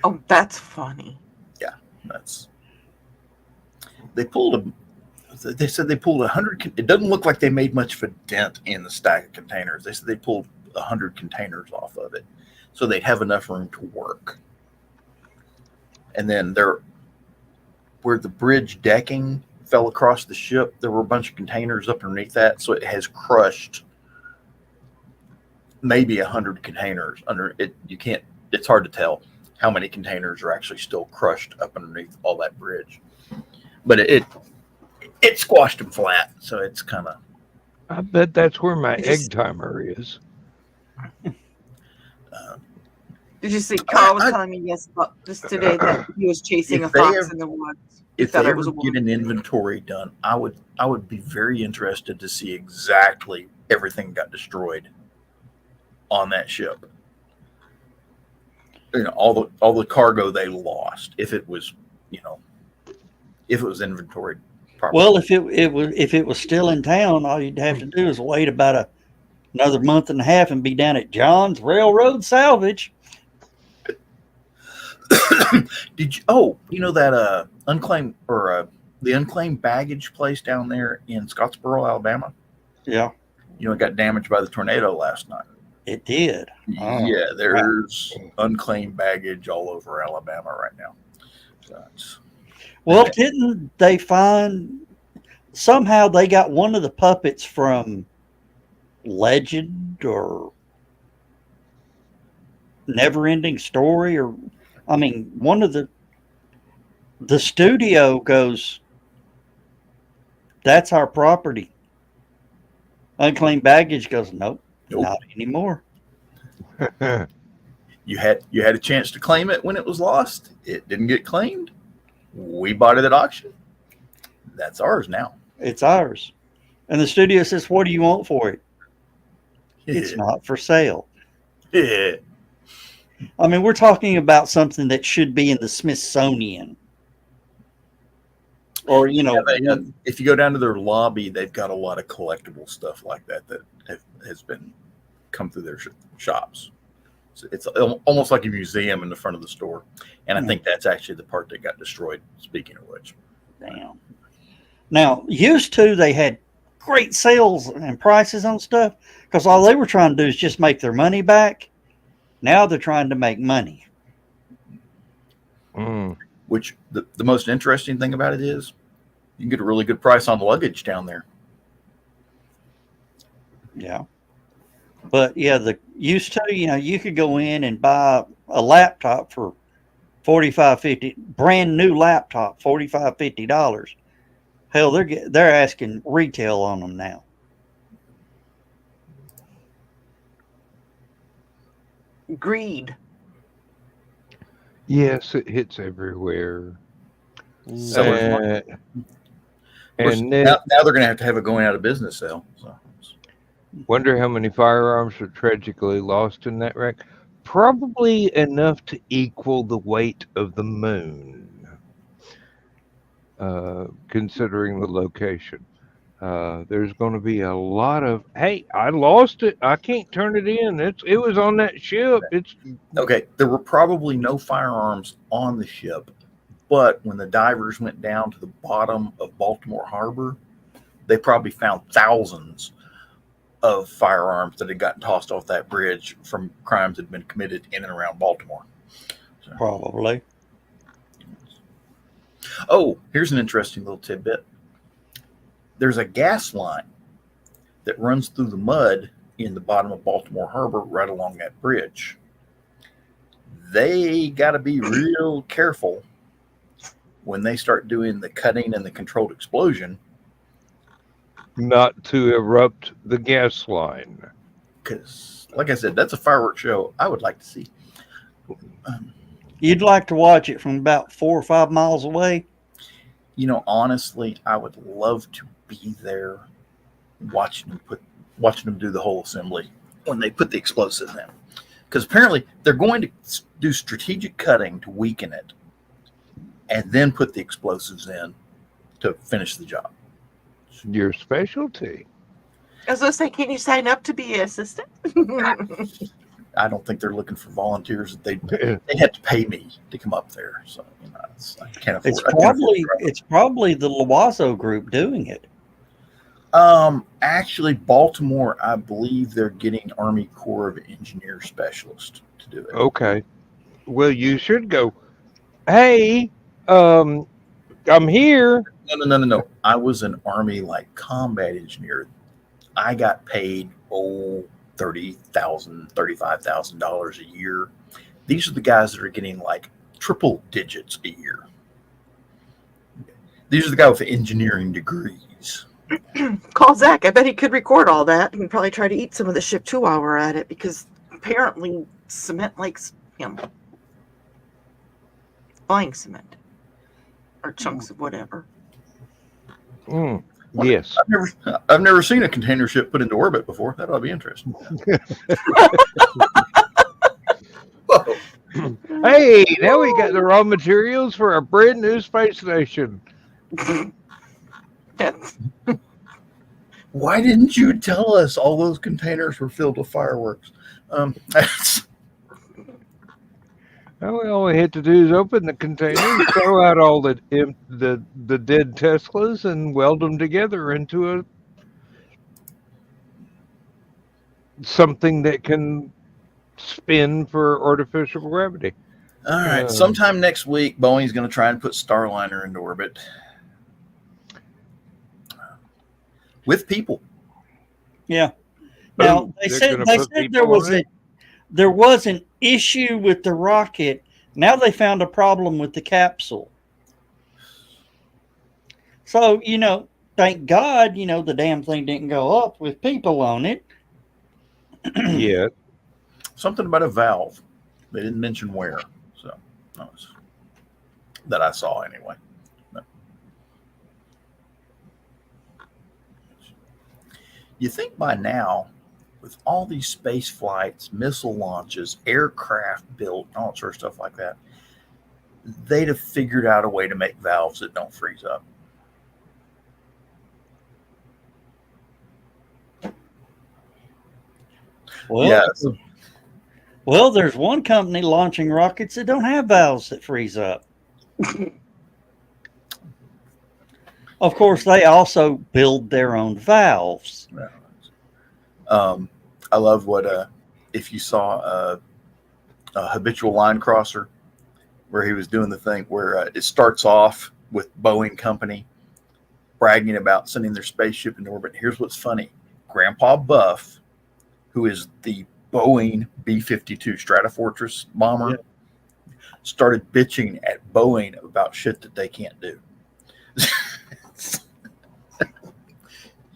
Speaker 3: Oh, that's funny.
Speaker 6: Yeah, they pulled they said they pulled 100. It doesn't look like they made much of a dent in the stack of containers. They said they pulled 100 containers off of it, so they'd have enough room to work. And then where the bridge decking fell across the ship, there were a bunch of containers up underneath that, so it has crushed maybe 100 containers under it. You can't. It's hard to tell how many containers are actually still crushed up underneath all that bridge, but it squashed them flat. So it's kind of.
Speaker 4: I bet that's where my egg timer is.
Speaker 3: Did you see? Carl was telling me just today that he was chasing a fox in the woods.
Speaker 6: If they ever get an inventory done, I would be very interested to see exactly everything got destroyed on that ship. all the cargo they lost if it was inventoried properly.
Speaker 2: Well, if it was still in town, all you'd have to do is wait about another month and a half and be down at John's Railroad Salvage.
Speaker 6: Did you? Oh, that unclaimed or the unclaimed baggage place down there in Scottsboro, Alabama.
Speaker 2: Yeah,
Speaker 6: It got damaged by the tornado last night.
Speaker 2: it did. Oh,
Speaker 6: Yeah, there's unclaimed baggage all over Alabama right now. So
Speaker 2: well, didn't they find somehow they got one of the puppets from Legend or Never-Ending Story, or one of the studio goes, that's our property. Unclaimed baggage goes, nope. Not anymore.
Speaker 6: You had a chance to claim it when it was lost. It didn't get claimed. We bought it at auction. That's ours now.
Speaker 2: It's ours. And the studio says, what do you want for it? It's not for sale.
Speaker 6: Yeah.
Speaker 2: We're talking about something that should be in the Smithsonian. Or,
Speaker 6: if you go down to their lobby, they've got a lot of collectible stuff like that has been come through their shops. So it's almost like a museum in the front of the store. And I think that's actually the part that got destroyed, speaking of which.
Speaker 2: Damn. Now, used to, they had great sales and prices on stuff because all they were trying to do is just make their money back. Now they're trying to make money.
Speaker 6: Which the most interesting thing about it is you can get a really good price on luggage down there.
Speaker 2: Yeah. But yeah, the used to, you could go in and buy a laptop for $45-50, brand new laptop, $45-50. Hell, they're asking retail on them now.
Speaker 3: Greed.
Speaker 4: Yes, it hits everywhere.
Speaker 6: Sellers
Speaker 4: And
Speaker 6: now they're going to have a going out of business sale. So.
Speaker 4: wonder how many firearms were tragically lost in that wreck. Probably enough to equal the weight of the moon, considering the location. There's going to be a lot of, hey, I lost it. I can't turn it in. It was on that ship. It's
Speaker 6: Okay, there were probably no firearms on the ship, but when the divers went down to the bottom of Baltimore Harbor, they probably found thousands of firearms that had gotten tossed off that bridge from crimes that had been committed in and around Baltimore. So.
Speaker 2: Probably.
Speaker 6: Oh, here's an interesting little tidbit. There's a gas line that runs through the mud in the bottom of Baltimore Harbor right along that bridge. They got to be real careful when they start doing the cutting and the controlled explosion.
Speaker 4: not to erupt the gas line.
Speaker 6: Because, like I said, that's a fireworks show I would like to see.
Speaker 2: You'd like to watch it from about 4 or 5 miles away?
Speaker 6: Honestly, I would love to be there watching them do the whole assembly when they put the explosives in. Because apparently they're going to do strategic cutting to weaken it and then put the explosives in to finish the job.
Speaker 4: Your specialty.
Speaker 3: I was going to say, can you sign up to be an assistant?
Speaker 6: I don't think they're looking for volunteers. They have to pay me to come up there, so I can't afford.
Speaker 2: It's probably the Loazo group doing it.
Speaker 6: Actually, Baltimore, I believe they're getting Army Corps of Engineers specialists to do it.
Speaker 4: Okay. Well, you should go. Hey, I'm here.
Speaker 6: No. I was an Army combat engineer. I got paid $30,000, $35,000 a year. These are the guys that are getting triple digits a year. These are the guys with engineering degrees.
Speaker 3: Call Zach. I bet he could record all that and probably try to eat some of the ship too while we're at it, because apparently cement likes him. Buying cement or chunks of whatever.
Speaker 4: Yes.
Speaker 6: I've never seen a container ship put into orbit before. That ought to be interesting.
Speaker 4: Hey, now we got the raw materials for a brand new space station.
Speaker 6: Why didn't you tell us all those containers were filled with fireworks?
Speaker 4: All we had to do is open the containers, throw out all the dead Teslas, and weld them together into something that can spin for artificial gravity.
Speaker 6: All right. Sometime next week, Boeing's going to try and put Starliner into orbit with people.
Speaker 2: Yeah. Now they said there was an issue with the rocket. Now they found a problem with the capsule. So, thank God, the damn thing didn't go up with people on it.
Speaker 4: Yeah.
Speaker 6: Something about a valve. They didn't mention where. So that I saw anyway. No. You think by now, with all these space flights, missile launches, aircraft built, all sorts of stuff like that, they'd have figured out a way to make valves that don't freeze up.
Speaker 2: Well,
Speaker 6: yes.
Speaker 2: Well, there's one company launching rockets that don't have valves that freeze up. Of course, they also build their own valves.
Speaker 6: I love what if you saw a habitual line crosser where he was doing the thing where it starts off with Boeing Company bragging about sending their spaceship into orbit. Here's what's funny. Grandpa Buff, who is the Boeing B-52 Stratofortress bomber, started bitching at Boeing about shit that they can't do.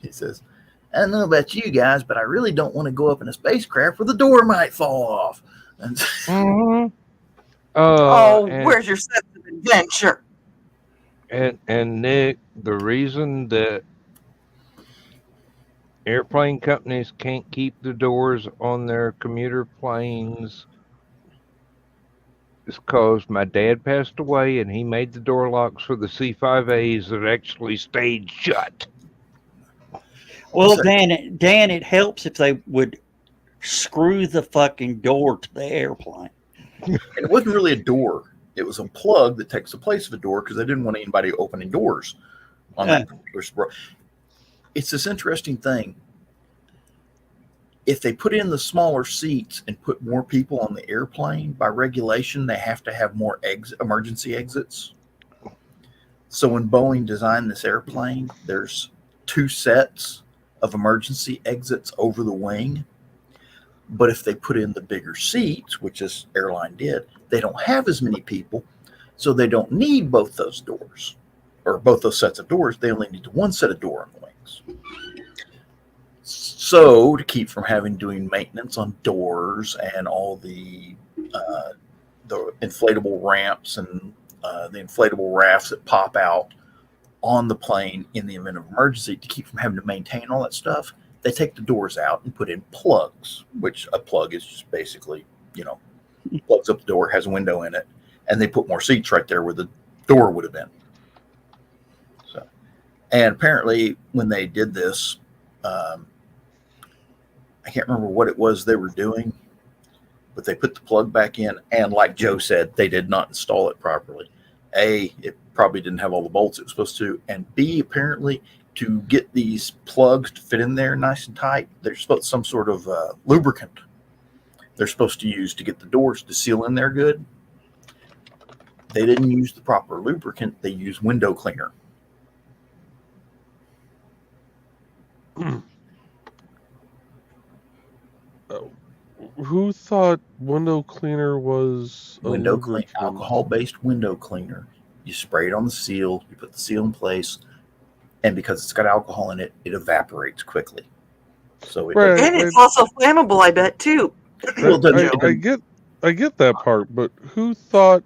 Speaker 6: He says, I don't know about you guys, but I really don't want to go up in a spacecraft where the door might fall off.
Speaker 4: Mm-hmm.
Speaker 3: Where's your sense of adventure?
Speaker 4: And Nick, the reason that airplane companies can't keep the doors on their commuter planes is because my dad passed away and he made the door locks for the C5As that actually stayed shut.
Speaker 2: Well, Dan, it helps if they would screw the fucking door to the airplane.
Speaker 6: And it wasn't really a door. It was a plug that takes the place of a door because they didn't want anybody opening doors on that particular spot. It's this interesting thing. If they put in the smaller seats and put more people on the airplane, by regulation, they have to have more emergency exits. So when Boeing designed this airplane, there's 2 sets of emergency exits over the wing. But if they put in the bigger seats, which this airline did, they don't have as many people, so they don't need both those doors or both those sets of doors. They only need one set of door on the wings. So to keep from doing maintenance on doors and all the inflatable ramps and the inflatable rafts that pop out on the plane in the event of emergency, to keep from having to maintain all that stuff, they take the doors out and put in plugs, which a plug is just basically, plugs up the door, has a window in it, and they put more seats right there where the door would have been. So, and apparently when they did this, I can't remember what it was they were doing, but they put the plug back in, and like Joe said, they did not install it properly. A, it probably didn't have all the bolts it was supposed to, and B, apparently to get these plugs to fit in there nice and tight, there's some sort of lubricant they're supposed to use to get the doors to seal in there good. They didn't use the proper lubricant. They used window cleaner.
Speaker 5: Who thought window cleaner was a
Speaker 6: alcohol-based window cleaner? You spray it on the seal, you put the seal in place, and because it's got alcohol in it, it evaporates quickly. So
Speaker 3: and it's also flammable, I bet, too.
Speaker 5: I get that part, but who thought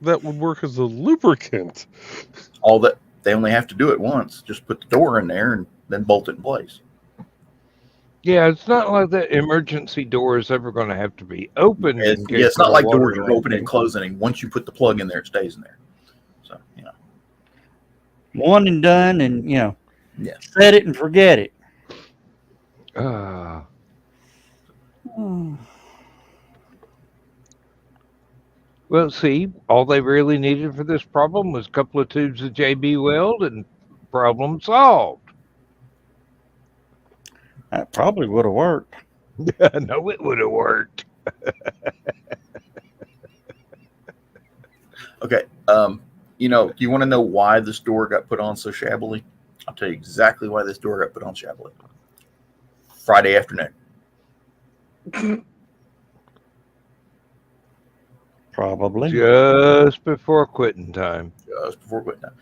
Speaker 5: that would work as a lubricant?
Speaker 6: All that they only have to do it once. Just put the door in there and then bolt it in place.
Speaker 4: Yeah, it's not like that emergency door is ever going to have to be opened in case
Speaker 6: It's not
Speaker 4: of
Speaker 6: like
Speaker 4: water
Speaker 6: doors are
Speaker 4: or
Speaker 6: open and
Speaker 4: anything.
Speaker 6: closing. And once you put the plug in there, it stays in there. So,
Speaker 2: One and done, and
Speaker 6: Yeah.
Speaker 2: set it and forget it.
Speaker 4: Ah, well, see, all they really needed for this problem was a couple of tubes of JB Weld and problem solved.
Speaker 2: That probably would have worked.
Speaker 4: No, it would have worked.
Speaker 6: Okay. Do you want to know why this door got put on so shabbily? I'll tell you exactly why this door got put on shabbily. Friday afternoon.
Speaker 2: Probably.
Speaker 4: Just before quitting time.
Speaker 6: Just before quitting time.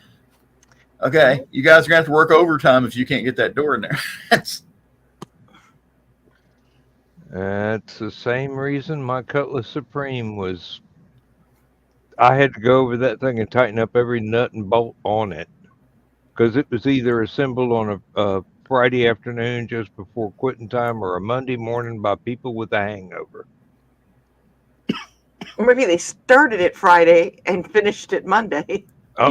Speaker 6: Okay, you guys are gonna have to work overtime if you can't get that door in there.
Speaker 4: That's the same reason my Cutlass Supreme was. I had to go over that thing and tighten up every nut and bolt on it because it was either assembled on a Friday afternoon just before quitting time or a Monday morning by people with a hangover.
Speaker 3: Or maybe they started it Friday and finished it Monday.
Speaker 4: Oh,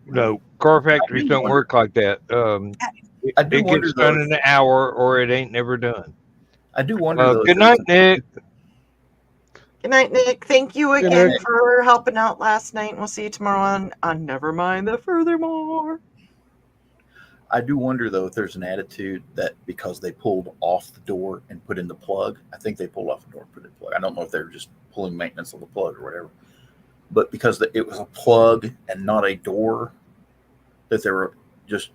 Speaker 4: no. Car factories don't work like that.
Speaker 6: I do
Speaker 4: It
Speaker 6: wonder,
Speaker 4: gets
Speaker 6: though,
Speaker 4: done in an hour or it ain't never done.
Speaker 6: I do wonder though.
Speaker 4: Good night, Nick.
Speaker 3: Good night, Nick. Thank you
Speaker 5: Good
Speaker 3: again
Speaker 5: night.
Speaker 3: for helping out last night. We'll see you tomorrow on Never Mind the Furthermore.
Speaker 6: I do wonder though if there's an attitude that because they pulled off the door and put in the plug. I think they pulled off the door and put in the plug. I don't know if they were just pulling maintenance on the plug or whatever. But because it was a plug and not a door, that they were just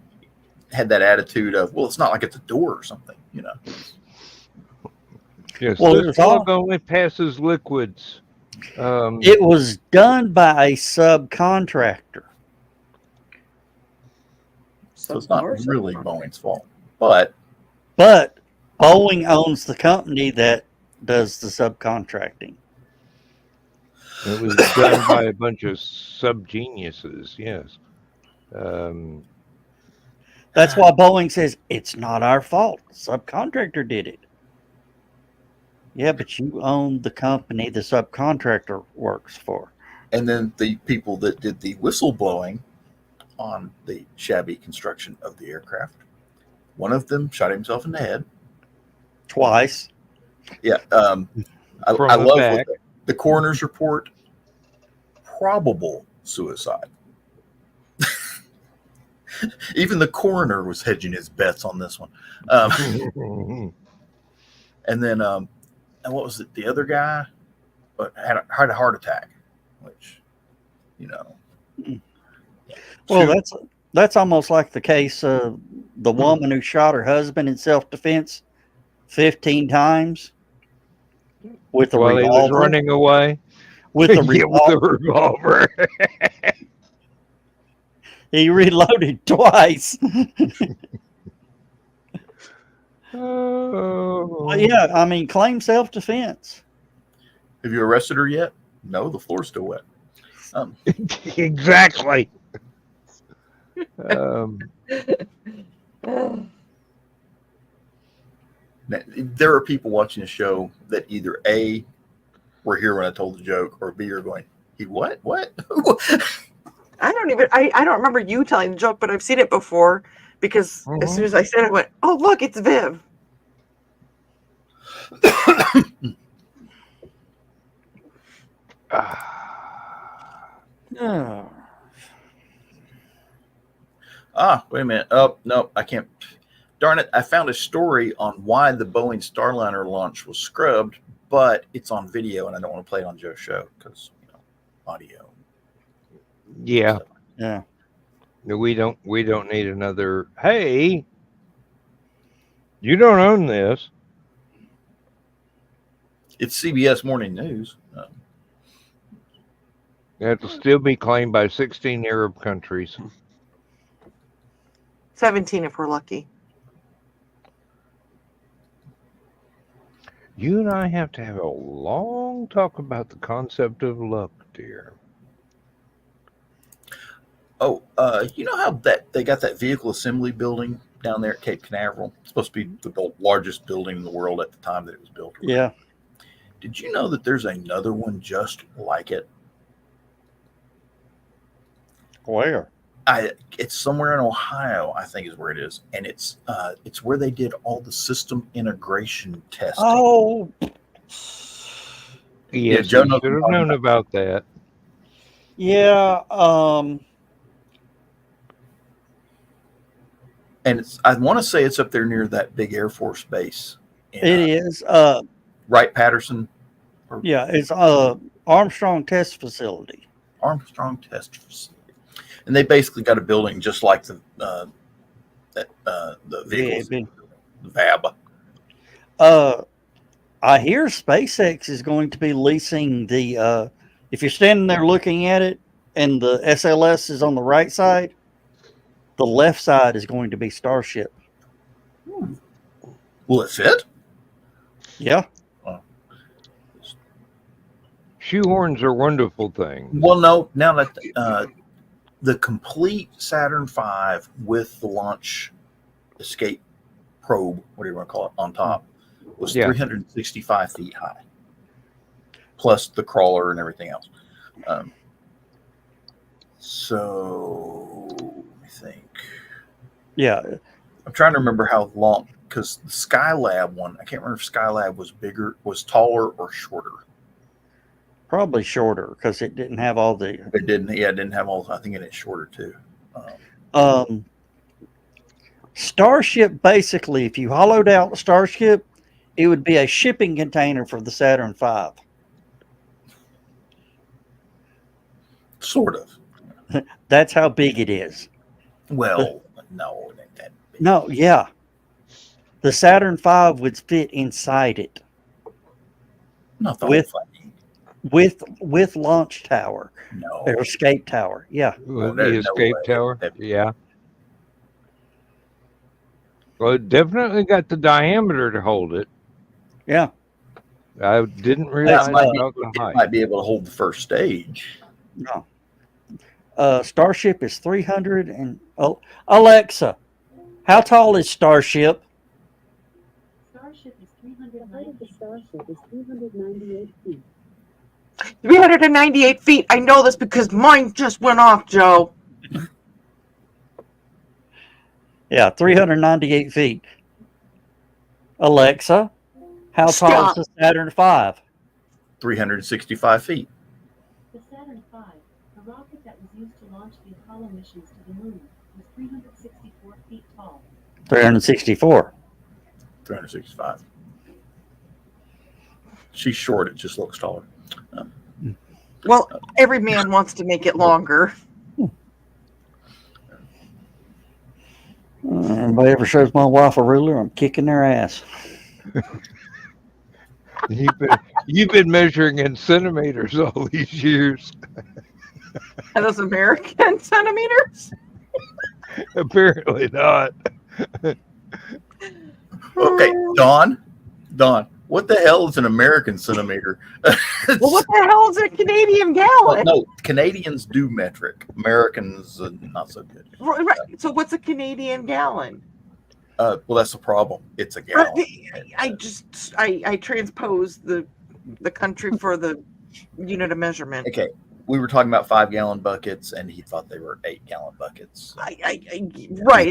Speaker 6: had that attitude of, well, it's not like it's a door or something,
Speaker 4: Yes,
Speaker 2: Well,
Speaker 4: this plug only passes liquids.
Speaker 2: It was done by a subcontractor.
Speaker 6: So it's not really Boeing's fault. But
Speaker 2: Boeing owns the company that does the subcontracting.
Speaker 4: It was done by a bunch of sub-geniuses, yes.
Speaker 2: That's why Boeing says it's not our fault. The subcontractor did it. Yeah, but you own the company the subcontractor works for.
Speaker 6: and then the people that did the whistleblowing on the shabby construction of the aircraft, one of them shot himself in the head.
Speaker 2: Twice.
Speaker 6: Yeah. I
Speaker 4: From the
Speaker 6: love
Speaker 4: back.
Speaker 6: what the coroner's report. Probable suicide. Even the coroner was hedging his bets on this one. And then, and what was it? The other guy had a heart attack, which,
Speaker 2: Well, that's almost like the case of the woman who shot her husband in self-defense 15 times with a
Speaker 4: While he was
Speaker 2: revolver.
Speaker 4: running away.
Speaker 2: With a
Speaker 4: Yeah, with
Speaker 2: revolver.
Speaker 4: the revolver.
Speaker 2: He reloaded twice.
Speaker 4: Oh.
Speaker 2: Well, yeah, I mean, claim self-defense.
Speaker 6: have you arrested her yet? No, the floor's still wet.
Speaker 4: Exactly.
Speaker 6: Now, there are people watching the show that either A, were here when I told the joke, or B, are going, he what? What?
Speaker 3: I don't remember you telling the joke, but I've seen it before because as soon as I said it, I went, oh, look, it's Viv. Wait a minute. Oh, no, I can't. Darn it. I found a story on why the Boeing Starliner launch was scrubbed, but it's on video and I don't want to play it on Joe's show because, audio.
Speaker 4: Yeah.
Speaker 2: Yeah.
Speaker 4: We don't need another, hey, you don't own this.
Speaker 6: It's CBS Morning News.
Speaker 4: It'll still be claimed by 16 Arab countries.
Speaker 3: 17 if we're lucky.
Speaker 4: You and I have to have a long talk about the concept of luck, dear.
Speaker 6: Oh, you know how that they got that vehicle assembly building down there at Cape Canaveral? It's supposed to be the largest building in the world at the time that it was built.
Speaker 2: Yeah.
Speaker 6: Did you know that there's another one just like it?
Speaker 2: Where?
Speaker 6: It's somewhere in Ohio, I think is where it is, and it's where they did all the system integration testing.
Speaker 2: Oh,
Speaker 4: Yes,
Speaker 6: Joe
Speaker 4: I
Speaker 6: knows
Speaker 4: should have
Speaker 6: what I'm
Speaker 4: known
Speaker 6: talking
Speaker 4: about that.
Speaker 2: yeah.
Speaker 6: And I want to say it's up there near that big Air Force base.
Speaker 2: It is.
Speaker 6: Wright-Patterson.
Speaker 2: Yeah, it's Armstrong Test Facility.
Speaker 6: Armstrong Test Facility. And they basically got a building just like the vehicles,
Speaker 2: Yeah,
Speaker 6: the VAB.
Speaker 2: I hear SpaceX is going to be leasing the. If you're standing there looking at it, and the SLS is on the right side, the left side is going to be Starship.
Speaker 6: Will it fit?
Speaker 2: Yeah.
Speaker 4: Shoehorns are wonderful things.
Speaker 6: Well, no. Now that the complete Saturn V with the launch escape probe, whatever you want to call it, on top, was 365 feet high, plus the crawler and everything else. So let me think.
Speaker 2: Yeah.
Speaker 6: I'm trying to remember how long, because the Skylab one, I can't remember if Skylab was bigger, was taller or shorter.
Speaker 2: Probably shorter because it didn't have all the.
Speaker 6: It didn't. Yeah, it didn't have all. I think it's shorter too.
Speaker 2: Starship, basically, if you hollowed out Starship, it would be a shipping container for the Saturn V.
Speaker 6: Sort of.
Speaker 2: That's how big it is.
Speaker 6: Well, no, it ain't that big.
Speaker 2: No, yeah. The Saturn V would fit inside it
Speaker 6: Not the
Speaker 2: with-
Speaker 6: whole thing.
Speaker 2: with launch tower
Speaker 6: No.
Speaker 2: or escape tower. Yeah.
Speaker 4: With
Speaker 6: there's
Speaker 4: the
Speaker 6: no
Speaker 4: escape
Speaker 6: way.
Speaker 4: tower? Yeah. Well, it definitely got the diameter to hold it.
Speaker 2: Yeah.
Speaker 4: I didn't realize
Speaker 6: It
Speaker 4: about the height.
Speaker 6: might be able to hold the first stage.
Speaker 2: No. Starship is 300 and Alexa, how tall is Starship?
Speaker 7: Starship is 398 feet.
Speaker 3: 398 feet. I know this because mine just went off, Joe.
Speaker 2: Yeah, 398 feet. Alexa, how tall
Speaker 3: Stop.
Speaker 2: is the Saturn V?
Speaker 6: 365 feet.
Speaker 7: The Saturn V, the rocket that was used to launch the Apollo missions to the moon, was 364 feet tall.
Speaker 2: 364.
Speaker 6: 365. She's short. It just looks taller.
Speaker 3: Well, every man wants to make it longer.
Speaker 2: Anybody ever shows my wife a ruler, I'm kicking their ass.
Speaker 4: You've been measuring in centimeters all these years.
Speaker 3: Are those American centimeters?
Speaker 4: Apparently not.
Speaker 6: Okay, Dawn, what the hell is an American centimeter?
Speaker 3: Well, what the hell is a Canadian gallon?
Speaker 6: No, Canadians do metric. Americans not so good.
Speaker 3: Right. So what's a Canadian gallon?
Speaker 6: Well, that's the problem. It's a gallon.
Speaker 3: I transpose the country for the unit of measurement.
Speaker 6: Okay, we were talking about 5-gallon buckets, and he thought they were 8-gallon buckets.
Speaker 3: Right,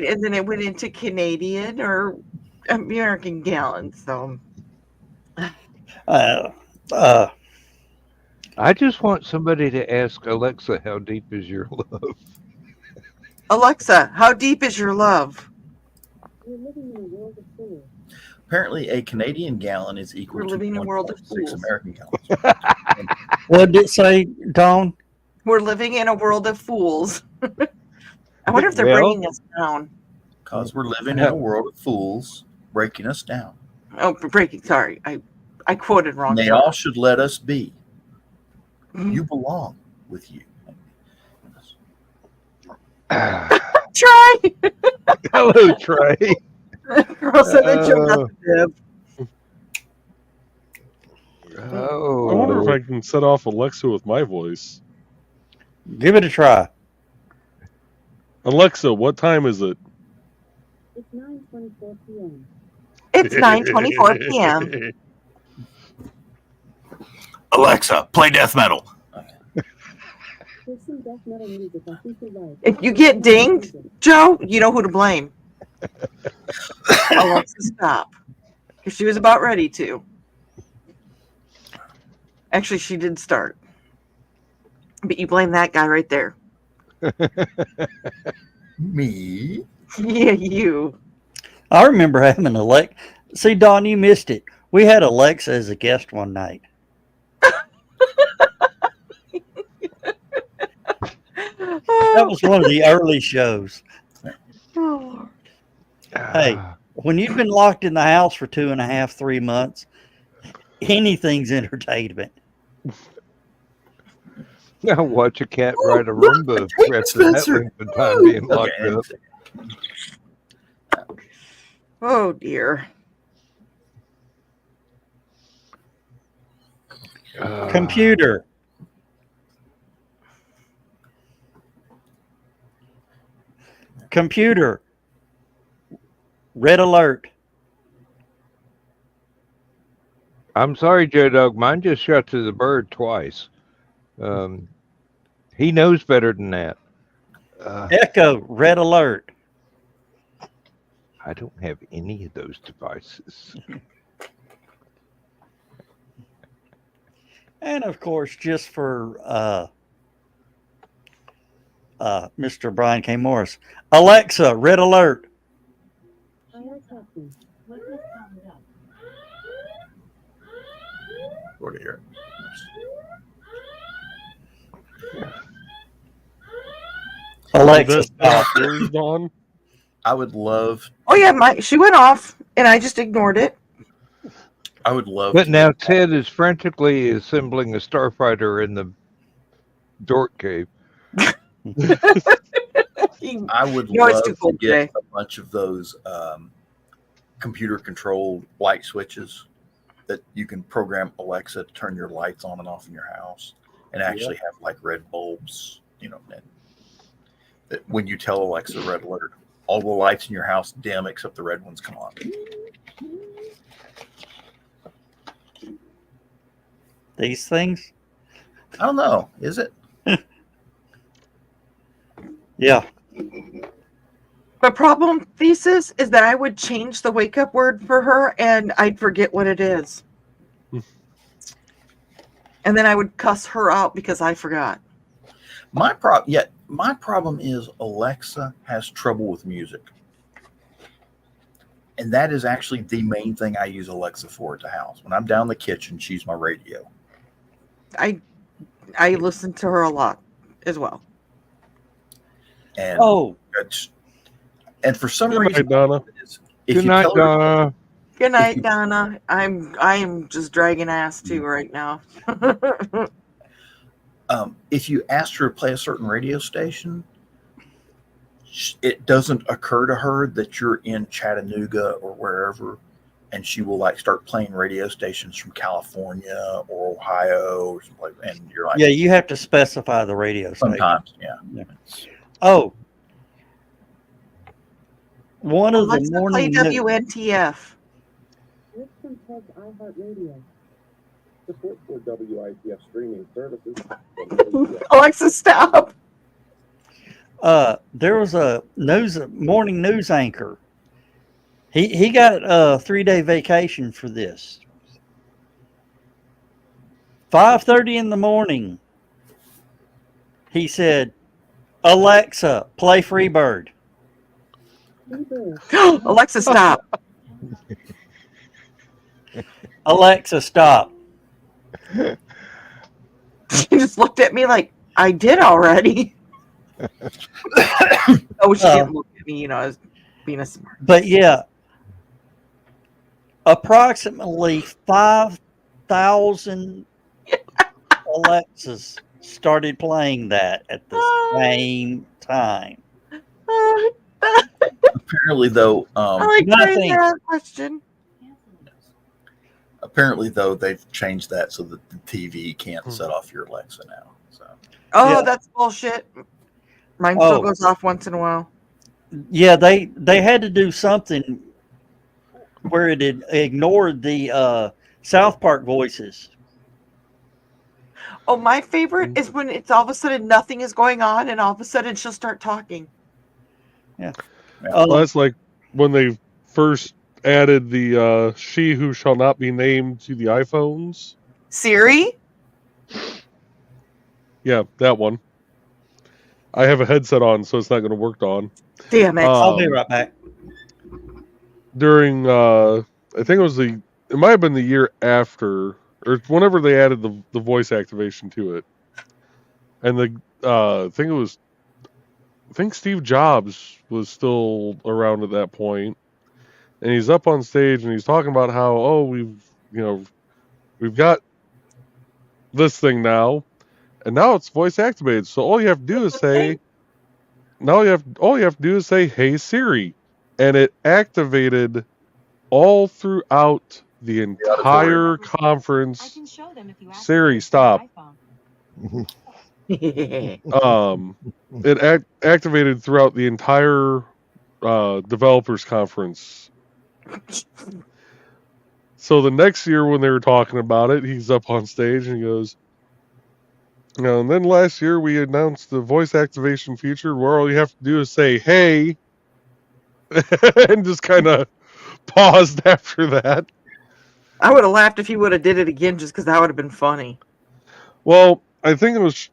Speaker 3: and then it went into Canadian or American gallons. So
Speaker 2: Uh,
Speaker 4: I just want somebody to ask Alexa, how deep is your love?
Speaker 3: Alexa, how deep is your love?
Speaker 7: We're living in a world of fools.
Speaker 6: Apparently, a Canadian gallon is equal
Speaker 3: We're
Speaker 6: to
Speaker 3: living in a world of
Speaker 6: 1.6
Speaker 3: fools.
Speaker 6: American gallons.
Speaker 2: what did it say, Dawn?
Speaker 3: We're living in a world of fools. I wonder if they're
Speaker 4: Well-
Speaker 3: bringing us down.
Speaker 6: Because we're living in a world of fools breaking us down.
Speaker 3: Oh, breaking. Sorry, I quoted wrong.
Speaker 6: And they all should let us be.
Speaker 3: Mhm.
Speaker 6: You belong with you.
Speaker 3: Try.
Speaker 4: Hello, Trey.
Speaker 3: Girl said that joke out the bib.
Speaker 4: Oh,
Speaker 5: I wonder if I can set off Alexa with my voice.
Speaker 2: Give it a try.
Speaker 5: Alexa, what time is it?
Speaker 7: It's 9:24 p.m.
Speaker 3: It's 9:24 p.m.
Speaker 6: Alexa, play death metal.
Speaker 7: There's some death metal music I think you like.
Speaker 3: If you get dinged, Joe, you know who to blame. Alexa, stop. Because she was about ready to. Actually, she did start. But you blame that guy right there.
Speaker 6: Me?
Speaker 3: Yeah, you.
Speaker 2: I remember having Alexa. See, Don, you missed it. We had Alexa as a guest one night. That was one of the early shows.
Speaker 3: Oh,
Speaker 2: Hey, when you've been locked in the house for 2.5, 3 months, anything's entertainment.
Speaker 4: Now watch a cat ride a Roomba after that length of time being locked up.
Speaker 3: oh dear.
Speaker 2: Computer. Computer. Red alert.
Speaker 4: I'm sorry, Joe Dog. Mine just shot to the bird twice. He knows better than that.
Speaker 2: Echo. Red alert.
Speaker 4: I don't have any of those devices.
Speaker 2: And of course, just for Mr. Brian K. Morris, Alexa, red alert.
Speaker 7: I am talking. What has powered up?
Speaker 6: Go to here.
Speaker 2: Alexa,
Speaker 5: Is that yours, Dawn?
Speaker 6: I would love.
Speaker 3: Oh yeah, she went off and I just ignored it.
Speaker 6: I would love.
Speaker 4: But
Speaker 6: to
Speaker 4: now
Speaker 6: get-
Speaker 4: Ted is frantically assembling a starfighter in the dork cave.
Speaker 6: I would
Speaker 3: No, it's
Speaker 6: love
Speaker 3: too
Speaker 6: to
Speaker 3: cold
Speaker 6: get
Speaker 3: today.
Speaker 6: a bunch of those computer-controlled light switches that you can program Alexa to turn your lights on and off in your house, and actually have like red bulbs. You know, and that when you tell Alexa red alert, all the lights in your house dim except the red ones come on.
Speaker 2: these things.
Speaker 6: I don't know. Is it?
Speaker 2: Yeah.
Speaker 3: The problem, Thesis, is that I would change the wake up word for her and I'd forget what it is. And then I would cuss her out because I forgot.
Speaker 6: My problem is Alexa has trouble with music. And that is actually the main thing I use Alexa for at the house. When I'm down in the kitchen, she's my radio.
Speaker 3: I listen to her a lot as well.
Speaker 6: And and for some
Speaker 5: Good
Speaker 6: reason,
Speaker 5: night, Donna.
Speaker 6: if
Speaker 4: Good
Speaker 6: you
Speaker 4: night,
Speaker 6: tell her,
Speaker 4: Donna.
Speaker 3: Good night, Donna. I am just dragging ass too right now.
Speaker 6: if you asked her to play a certain radio station, it doesn't occur to her that you're in Chattanooga or wherever, and she will like start playing radio stations from California or Ohio or something like that. And you're like,
Speaker 2: Yeah, you have to specify the radio station.
Speaker 6: sometimes, yeah.
Speaker 2: Oh. One of the
Speaker 3: Alexa, play
Speaker 2: morning
Speaker 3: WNTF.
Speaker 7: What's from Ted's iHeartRadio?
Speaker 8: Support for WITF streaming services.
Speaker 3: Alexa, stop.
Speaker 2: There was a morning news anchor. He got a 3-day vacation for this. 5:30 in the morning. He said, "Alexa, play Freebird."
Speaker 3: Alexa, stop.
Speaker 2: Alexa, stop.
Speaker 3: She just looked at me like I did already. Oh, she didn't look at me, as being a smart.
Speaker 2: But yeah, approximately 5,000 Alexas started playing that at the same time.
Speaker 6: Apparently, though,
Speaker 3: I like
Speaker 2: nothing.
Speaker 3: that question.
Speaker 6: apparently though they've changed that so that the TV can't set off your Alexa now. So
Speaker 3: Oh,
Speaker 2: Yeah.
Speaker 3: that's bullshit. Mine still
Speaker 2: Oh.
Speaker 3: goes off once in a while.
Speaker 2: Yeah, they had to do something where it had ignored the South Park voices.
Speaker 3: Oh, my favorite is when it's all of a sudden nothing is going on, and all of a sudden she'll start talking.
Speaker 2: Yeah.
Speaker 5: Well, that's like when they first added the "She Who Shall Not Be Named" to the iPhones.
Speaker 3: Siri?
Speaker 5: Yeah, that one. I have a headset on, so it's not going to work on.
Speaker 3: Damn it.
Speaker 2: I'll be right back.
Speaker 5: During, I think it might have been the year after, or whenever they added the voice activation to it. And I think Steve Jobs was still around at that point, and he's up on stage and he's talking about how we've got this thing now, and now it's voice activated. So all you have to do is say, "Hey Siri," and it activated all throughout the entire conference. Siri, stop. It activated throughout the entire developers conference. So the next year when they were talking about it, he's up on stage and he goes, and then last year we announced the voice activation feature where all you have to do is say, "Hey," and just kind of paused after that.
Speaker 3: I would have laughed if he would have did it again just because that would have been funny.
Speaker 5: Well, I think it was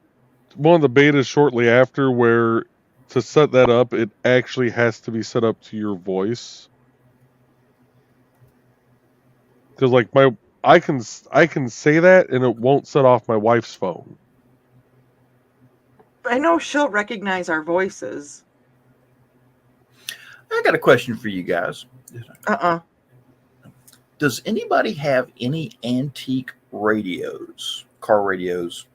Speaker 5: one of the betas shortly after where to set that up, it actually has to be set up to your voice. Because like I can say that and it won't set off my wife's phone.
Speaker 3: I know she'll recognize our voices.
Speaker 6: I got a question for you guys. Does anybody have any antique radios, car radios,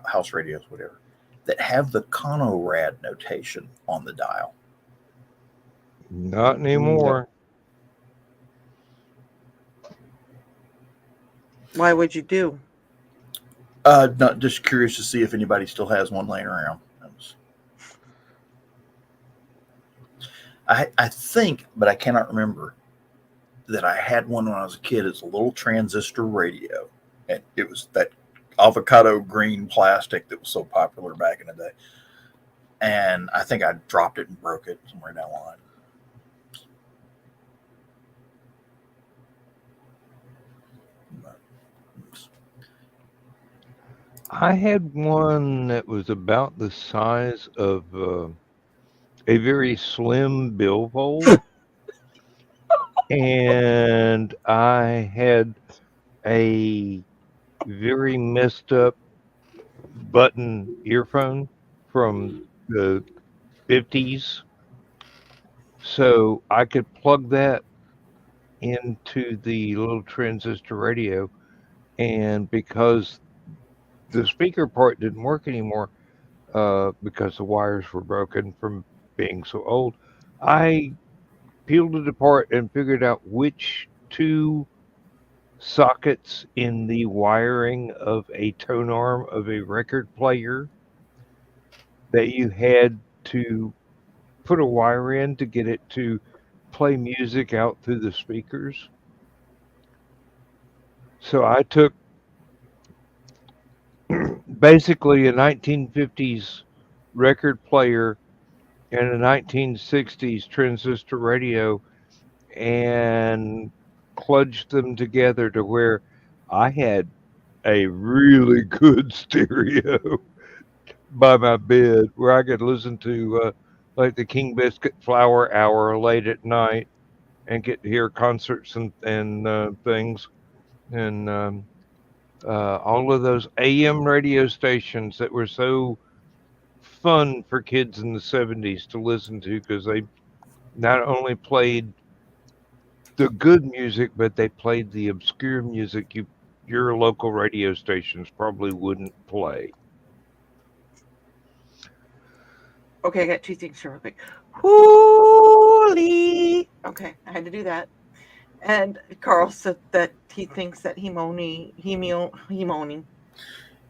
Speaker 6: house radios, whatever, that have the Conorad notation on the dial?
Speaker 4: Not anymore.
Speaker 3: Why would you do?
Speaker 6: Not just curious to see if anybody still has one laying around. I think, but I cannot remember, that I had one when I was a kid. It's a little transistor radio, and it was that avocado green plastic that was so popular back in the day. And I think I dropped it and broke it somewhere down the line.
Speaker 4: I had one that was about the size of a very slim billfold. And I had a very messed up button earphone from the 50s. So I could plug that into the little transistor radio. And because the speaker part didn't work anymore, because the wires were broken from being so old, I peeled it apart and figured out which two sockets in the wiring of a tone arm of a record player that you had to put a wire in to get it to play music out through the speakers. So I took basically a 1950s record player and a 1960s transistor radio and kludged them together to where I had a really good stereo by my bed where I could listen to like the King Biscuit Flower Hour late at night and get to hear concerts and things. And all of those AM radio stations that were so fun for kids in the 70s to listen to, because they not only played the good music, but they played the obscure music your local radio stations probably wouldn't play.
Speaker 3: Okay, I got two things here real quick. Holy. Okay, I had to do that. And Carl said that he thinks that he moaning.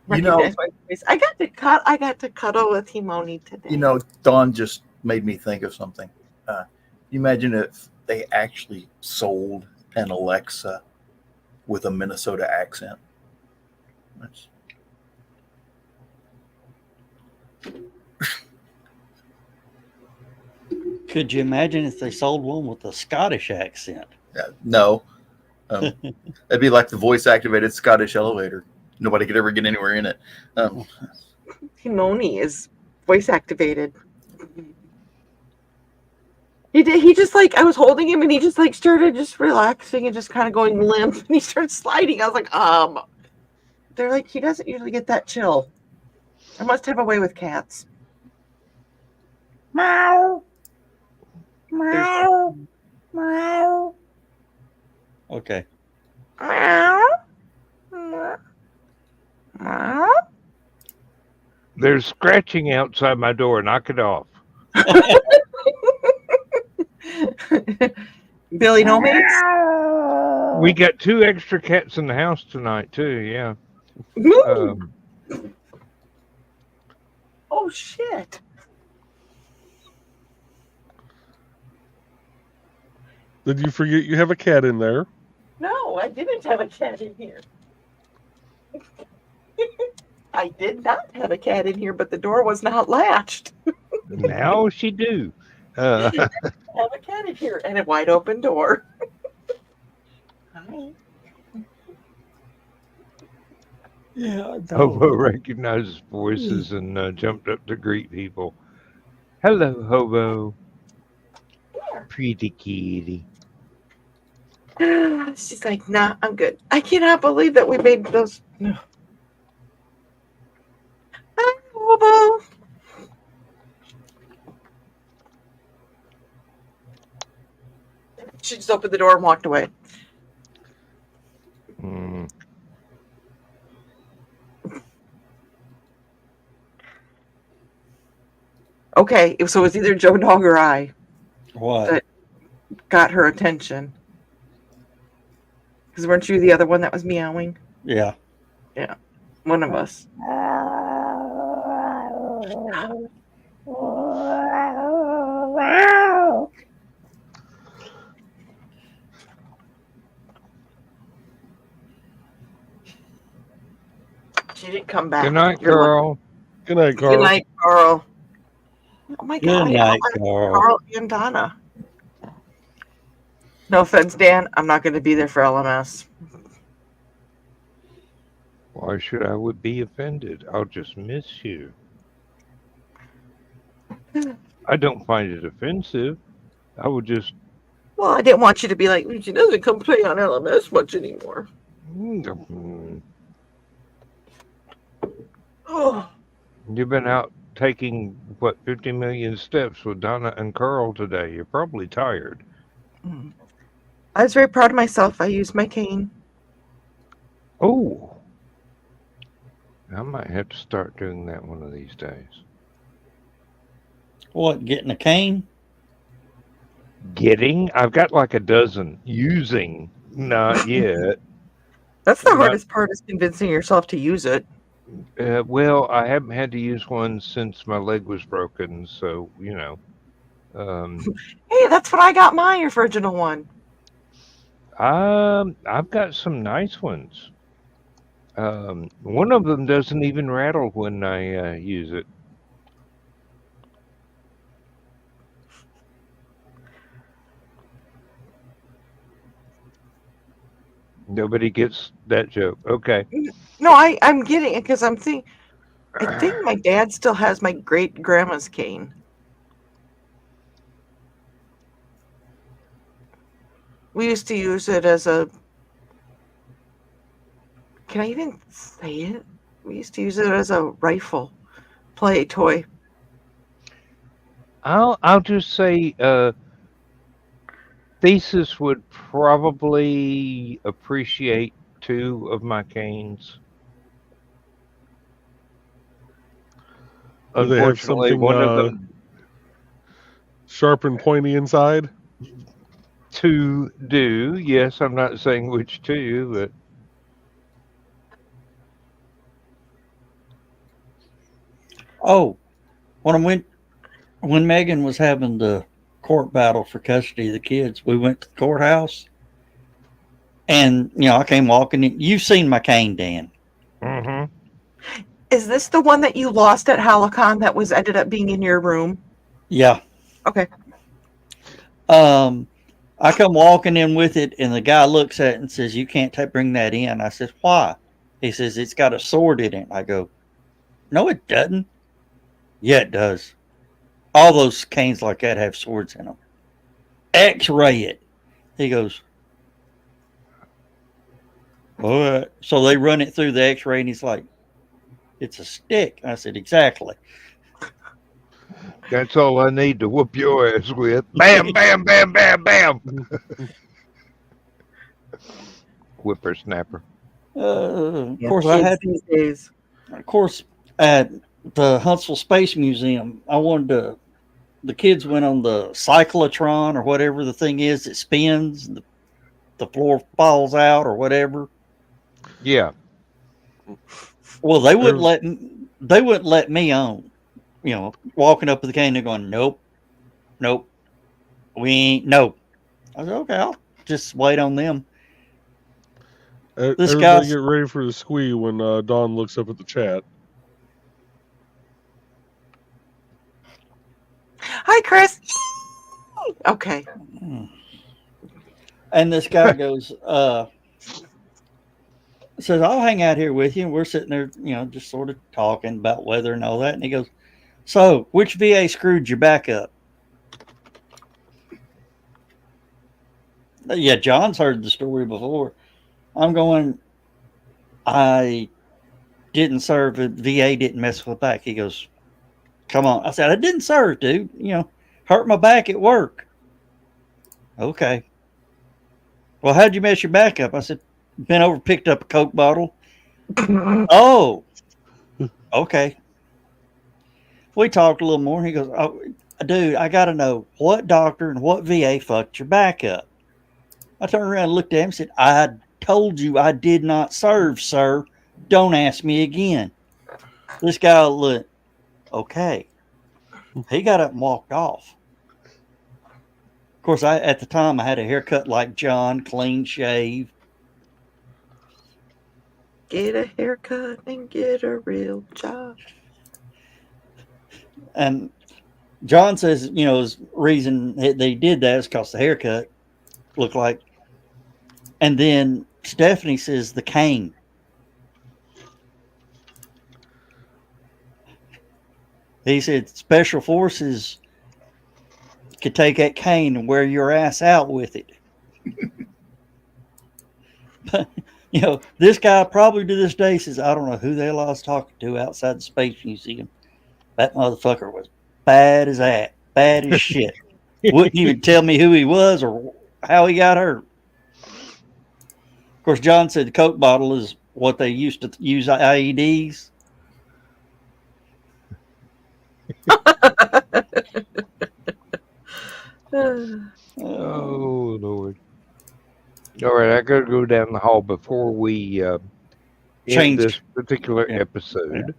Speaker 6: You know-
Speaker 3: recognize my voice. I got to cuddle with Himoni today.
Speaker 6: You know, Dawn just made me think of something. You imagine if they actually sold an Alexa with a Minnesota accent. That's...
Speaker 2: Could you imagine if they sold one with a Scottish accent?
Speaker 6: No. It'd be like the voice activated Scottish elevator. Nobody could ever get anywhere in it.
Speaker 3: Himoni is voice activated. He did. He just like I was holding him, and he just like started just relaxing and just kind of going limp, and he started sliding. I was like, They're like, he doesn't usually get that chill. I must have a way with cats.
Speaker 2: Meow. Meow. Meow. Okay.
Speaker 3: Meow. Meow.
Speaker 4: There's scratching outside my door. Knock it off.
Speaker 3: Billy, no mates?
Speaker 4: We got 2 extra cats in the house tonight too. Yeah.
Speaker 3: Oh shit.
Speaker 5: Did you forget you have a cat in there?
Speaker 3: No, I didn't have a cat in here. I did not have a cat in here, but the door was not latched.
Speaker 4: Now she do.
Speaker 3: I have a cat in here and a wide open door. Hi.
Speaker 2: Yeah.
Speaker 4: Hobo recognizes voices and jumped up to greet people. Hello, Hobo. Pretty kitty.
Speaker 3: She's like, nah, I'm good. I cannot believe that we made those. No. Hi, Hobo. She just opened the door and walked away.
Speaker 4: Mm.
Speaker 3: Okay, so it was either Joe Dog or I
Speaker 2: What?
Speaker 3: that got her attention. Because weren't you the other one that was meowing?
Speaker 2: Yeah.
Speaker 3: One of us. She didn't come back.
Speaker 4: Good night,
Speaker 3: You're
Speaker 4: girl.
Speaker 5: Good night, Carl.
Speaker 3: Good night, Carl. Oh my God.
Speaker 2: Good night, Carl.
Speaker 3: Carl and Donna. No offense, Dan. I'm not going to be there for LMS.
Speaker 4: Why should I would be offended? I'll just miss you. I don't find it offensive. I would just.
Speaker 3: Well, I didn't want you to be like, she doesn't come play on LMS much anymore. Oh,
Speaker 4: You've been out taking, 50 million steps with Donna and Carl today. You're probably tired.
Speaker 3: I was very proud of myself. I used my cane.
Speaker 4: Oh. I might have to start doing that one of these days.
Speaker 2: What, getting a cane?
Speaker 4: I've got like a dozen. Using, not yet.
Speaker 3: That's the
Speaker 4: Not-
Speaker 3: hardest part, is convincing yourself to use it.
Speaker 4: Well, I haven't had to use one since my leg was broken, so,
Speaker 3: Hey, that's what I got my original one.
Speaker 4: I've got some nice ones. One of them doesn't even rattle when I use it. Nobody gets that joke. Okay.
Speaker 3: No, I'm getting it because I think my dad still has my great grandma's cane. We used to use it as a. Can I even say it? We used to use it as a rifle play toy.
Speaker 4: I'll just say Thesis would probably appreciate 2 of my canes.
Speaker 5: Do they have
Speaker 4: Unfortunately,
Speaker 5: something,
Speaker 4: one of them
Speaker 5: sharp and pointy inside?
Speaker 4: 2 do. Yes, I'm not saying which 2, but
Speaker 2: Oh, when Megan was having the court battle for custody of the kids, we went to the courthouse, and I came walking in. You've seen my cane, Dan.
Speaker 4: Mm-hmm.
Speaker 3: Is this the one that you lost at HallowCon that was ended up being in your room?
Speaker 2: Yeah.
Speaker 3: Okay.
Speaker 2: I come walking in with it, and the guy looks at it and says, "You can't bring that in." I says, "Why?" He says, "It's got a sword in it." I go, "No, it doesn't." Yeah, it does. All those canes like that have swords in them. X-ray it. He goes, "What?" So they run it through the X-ray, and he's like, "It's a stick." I said, "Exactly."
Speaker 4: That's all I need to whoop your ass with. Bam, bam, bam, bam, bam. Whippersnapper.
Speaker 2: Of
Speaker 3: Yeah,
Speaker 2: course,
Speaker 3: kids these days.
Speaker 2: Of course, at the Huntsville Space Museum, the kids went on the cyclotron or whatever the thing is that spins, and the floor falls out or whatever.
Speaker 4: Yeah.
Speaker 2: Well, they wouldn't let me on. Walking up with the cane, they're going, "Nope, nope, we ain't, nope." I said, "Okay, I'll just wait on them." This
Speaker 5: Everybody
Speaker 2: guy's
Speaker 5: get ready for the squee when Dawn looks up at the chat.
Speaker 3: Hi, Chris. Okay.
Speaker 2: And this guy goes, says, "I'll hang out here with you." And we're sitting there, just sort of talking about weather and all that. And he goes, "So, which VA screwed your back up?" Yeah, John's heard the story before. I'm going, "I didn't serve. VA didn't mess with my back." He goes, "Come on." I said, "I didn't serve, dude. Hurt my back at work." "Okay. Well, how'd you mess your back up?" I said, "Bent over, picked up a Coke bottle." "Oh, okay." We talked a little more. He goes, "Oh, dude, I got to know what doctor and what VA fucked your back up." I turned around and looked at him and said, "I told you I did not serve, sir. Don't ask me again." This guy looked, okay. He got up and walked off. Of course, at the time, I had a haircut like John, clean shave.
Speaker 3: Get a haircut and get a real job.
Speaker 2: And John says, his reason they did that is because the haircut looked like. And then Stephanie says the cane. He said special forces could take that cane and wear your ass out with it. But, this guy probably to this day says, "I don't know who the hell I was talking to outside the Space Museum. That motherfucker was bad as that. Bad as shit. Wouldn't even tell me who he was or how he got hurt." Of course, John said the Coke bottle is what they used to use IEDs.
Speaker 4: Oh, Lord. All right, I got to go down the hall before we end
Speaker 2: Change.
Speaker 4: this particular
Speaker 2: Yeah.
Speaker 4: episode.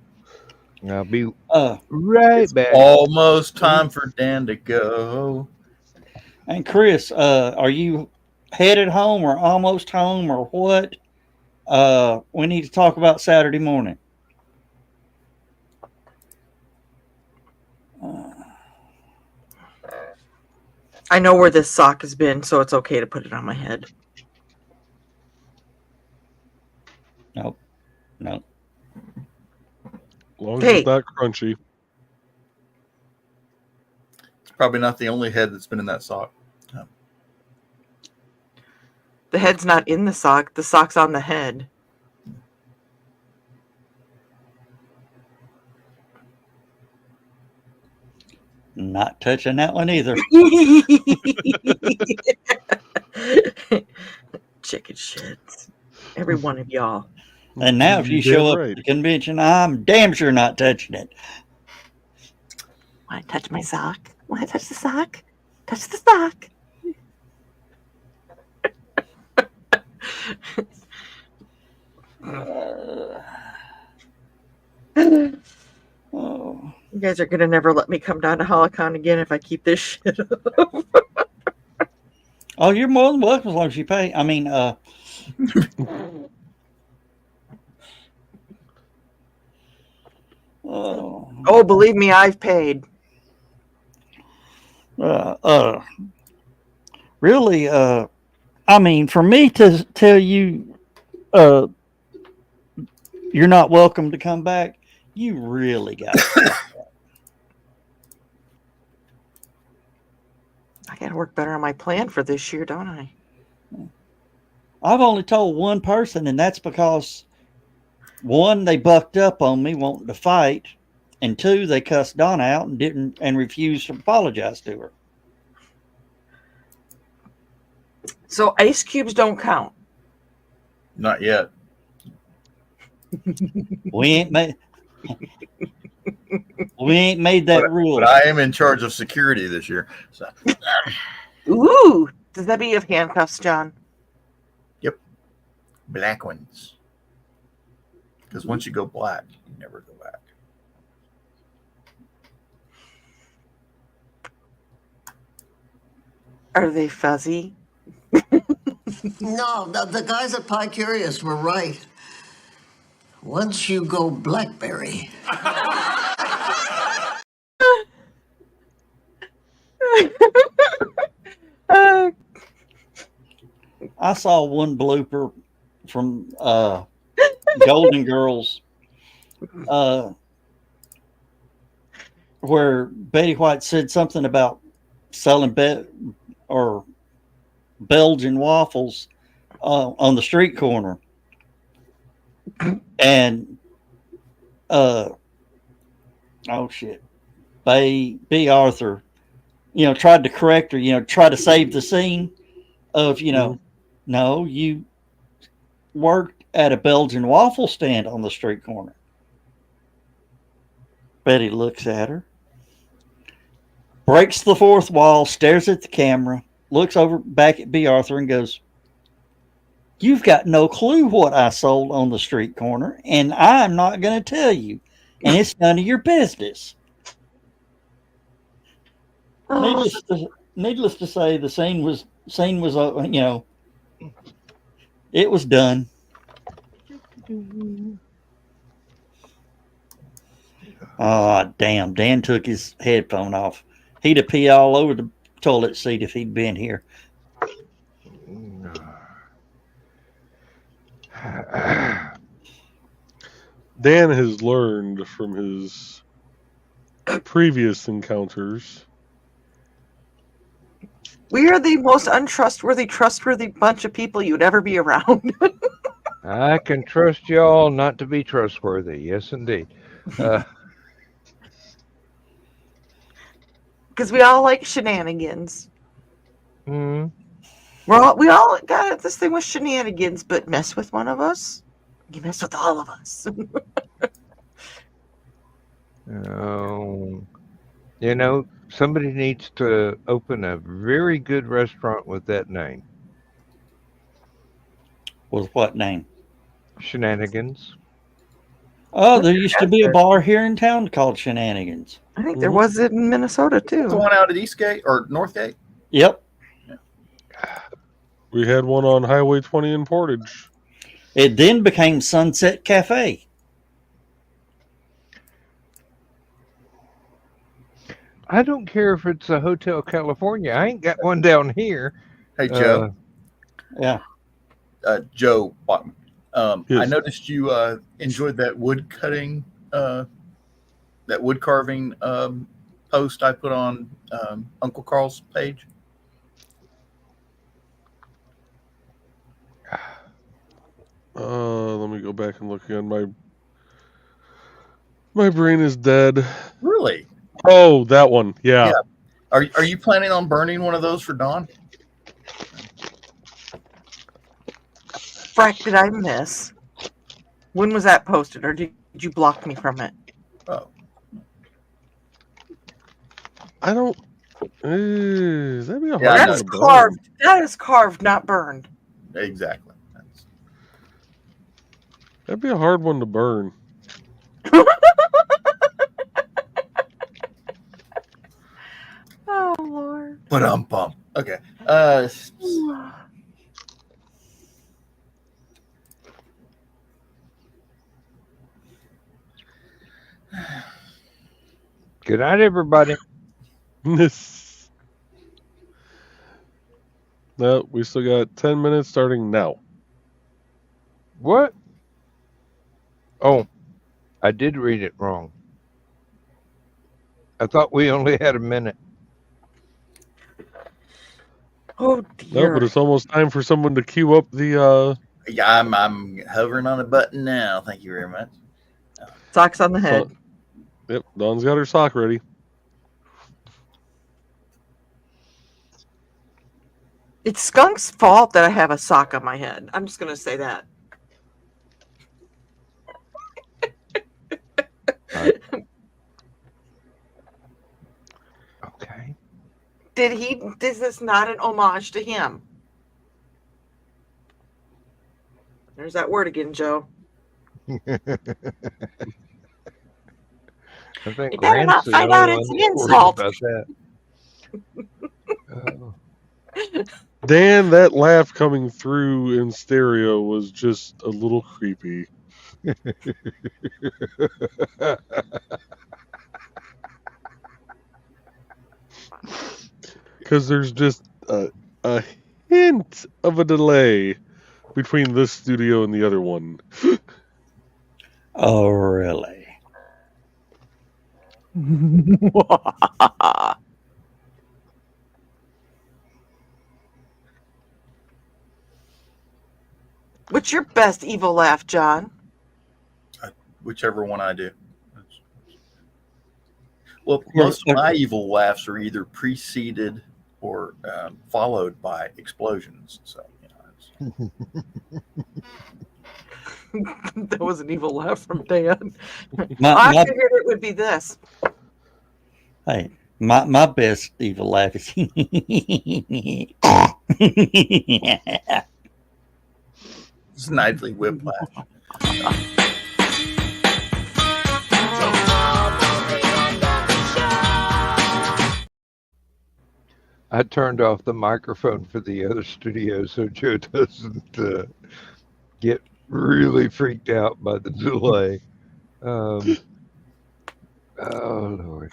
Speaker 4: I'll be
Speaker 2: Uh,
Speaker 4: right back.
Speaker 6: Almost time for Dan to go.
Speaker 2: and Chris, are you headed home or almost home or what? We need to talk about Saturday morning.
Speaker 3: I know where this sock has been, so it's okay to put it on my head.
Speaker 2: Nope.
Speaker 5: As long as
Speaker 3: Hey.
Speaker 5: it's not crunchy.
Speaker 6: It's probably not the only head that's been in that sock.
Speaker 3: The head's not in the sock. The sock's on the head.
Speaker 2: Not touching that one either.
Speaker 3: Chicken shit. Every one of y'all.
Speaker 2: And now if you
Speaker 5: You're
Speaker 2: show
Speaker 5: damn
Speaker 2: up
Speaker 5: right.
Speaker 2: at the convention, I'm damn sure not touching it.
Speaker 3: Want to touch my sock? Want to touch the sock? Touch the sock.
Speaker 2: Oh.
Speaker 3: guys are gonna never let me come down to HallowCon again if I keep this shit up.
Speaker 2: Oh, you're more than welcome as long as you pay. I mean,
Speaker 3: Oh, believe me, I've paid.
Speaker 2: really, I mean, for me to tell you, you're not welcome to come back, you really got to.
Speaker 3: I gotta work better on my plan for this year, don't I?
Speaker 2: I've only told one person, and that's because one, they bucked up on me wanting to fight, and two, they cussed Donna out and refused to apologize to her.
Speaker 3: So ice cubes don't count.
Speaker 6: Not yet.
Speaker 2: We ain't made that rule.
Speaker 6: But I am in charge of security this year. So.
Speaker 3: Ooh, does that mean you have handcuffs, John?
Speaker 6: Yep. Black ones. Because once you go black, you never go back.
Speaker 3: Are they fuzzy?
Speaker 9: No, the guys at Pie Curious were right. Once you go blackberry.
Speaker 2: I saw one blooper from Golden Girls where Betty White said something about selling Belgian waffles on the street corner, and oh shit, B. Arthur, tried to correct her, try to save the scene of no, you worked at a Belgian waffle stand on the street corner. Betty looks at her, breaks the fourth wall, stares at the camera, looks over back at B. Arthur and goes, "You've got no clue what I sold on the street corner, and I'm not going to tell you, and it's none of your business." Needless to say, the scene was it was done. Oh, damn. Dan took his headphone off. He'd have peed all over the toilet seat if he'd been here.
Speaker 5: Dan has learned from his previous encounters.
Speaker 3: We are the most untrustworthy, trustworthy bunch of people you'd ever be around.
Speaker 4: I can trust y'all not to be trustworthy. Yes, indeed.
Speaker 3: Because we all like shenanigans.
Speaker 4: Hmm.
Speaker 3: We all got this thing with shenanigans, but mess with one of us, you mess with all of us.
Speaker 4: Somebody needs to open a very good restaurant with that name.
Speaker 2: With what name?
Speaker 4: Shenanigans.
Speaker 2: Oh, there used to be a bar here in town called Shenanigans.
Speaker 3: I think there was it in Minnesota too.
Speaker 6: The one out at Eastgate or Northgate?
Speaker 2: Yep.
Speaker 5: We had one on Highway 20 in Portage.
Speaker 2: It then became Sunset Cafe.
Speaker 4: I don't care if it's a Hotel California. I ain't got one down here.
Speaker 6: Hey, Joe.
Speaker 2: Yeah.
Speaker 6: Joe,
Speaker 5: Yes.
Speaker 6: I noticed you enjoyed that wood cutting, that wood carving post I put on Uncle Carl's page.
Speaker 5: Let me go back and look again. My brain is dead.
Speaker 6: Really?
Speaker 5: Oh, that one. Yeah.
Speaker 6: Are you planning on burning one of those for Dawn?
Speaker 3: Frack, did I miss? When was that posted, or did you block me from it?
Speaker 6: Oh.
Speaker 5: I don't. That'd be a hard
Speaker 6: Yeah,
Speaker 3: That
Speaker 5: one
Speaker 3: is
Speaker 5: to burn.
Speaker 3: carved. That is carved, not burned.
Speaker 6: Exactly.
Speaker 5: That'd be a hard one to burn.
Speaker 3: Oh Lord.
Speaker 6: But I'm pumped. Okay.
Speaker 4: Good night, everybody.
Speaker 5: No, we still got 10 minutes starting now.
Speaker 4: What? Oh, I did read it wrong. I thought we only had a minute.
Speaker 3: Oh
Speaker 5: No,
Speaker 3: dear.
Speaker 5: but it's almost time for someone to queue up the
Speaker 6: Yeah, I'm hovering on a button now. Thank you very much.
Speaker 3: Socks on the head.
Speaker 5: Yep, Dawn's got her sock ready.
Speaker 3: It's Skunk's fault that I have a sock on my head. I'm just gonna say that.
Speaker 4: Okay.
Speaker 3: Is this not an homage to him? There's that word again, Joe.
Speaker 4: I think
Speaker 3: You better not
Speaker 4: Grant's the
Speaker 3: find
Speaker 4: only
Speaker 3: out
Speaker 4: one
Speaker 3: it's an
Speaker 4: that's worried
Speaker 3: insult.
Speaker 4: about that.
Speaker 5: Dan, that laugh coming through in stereo was just a little creepy. Because there's just a hint of a delay between this studio and the other one.
Speaker 2: Oh, really?
Speaker 3: What's your best evil laugh, John?
Speaker 6: Whichever one I do. Well,
Speaker 2: You're-
Speaker 6: most of my evil laughs are either preceded or followed by explosions. So,
Speaker 3: That was an evil laugh from Dan. I
Speaker 2: My,
Speaker 3: figured it would be this.
Speaker 2: hey, my best evil laugh is
Speaker 6: snidely whiplash.
Speaker 4: I turned off the microphone for the other studio so Joe doesn't get really freaked out by the delay. Oh, Lord.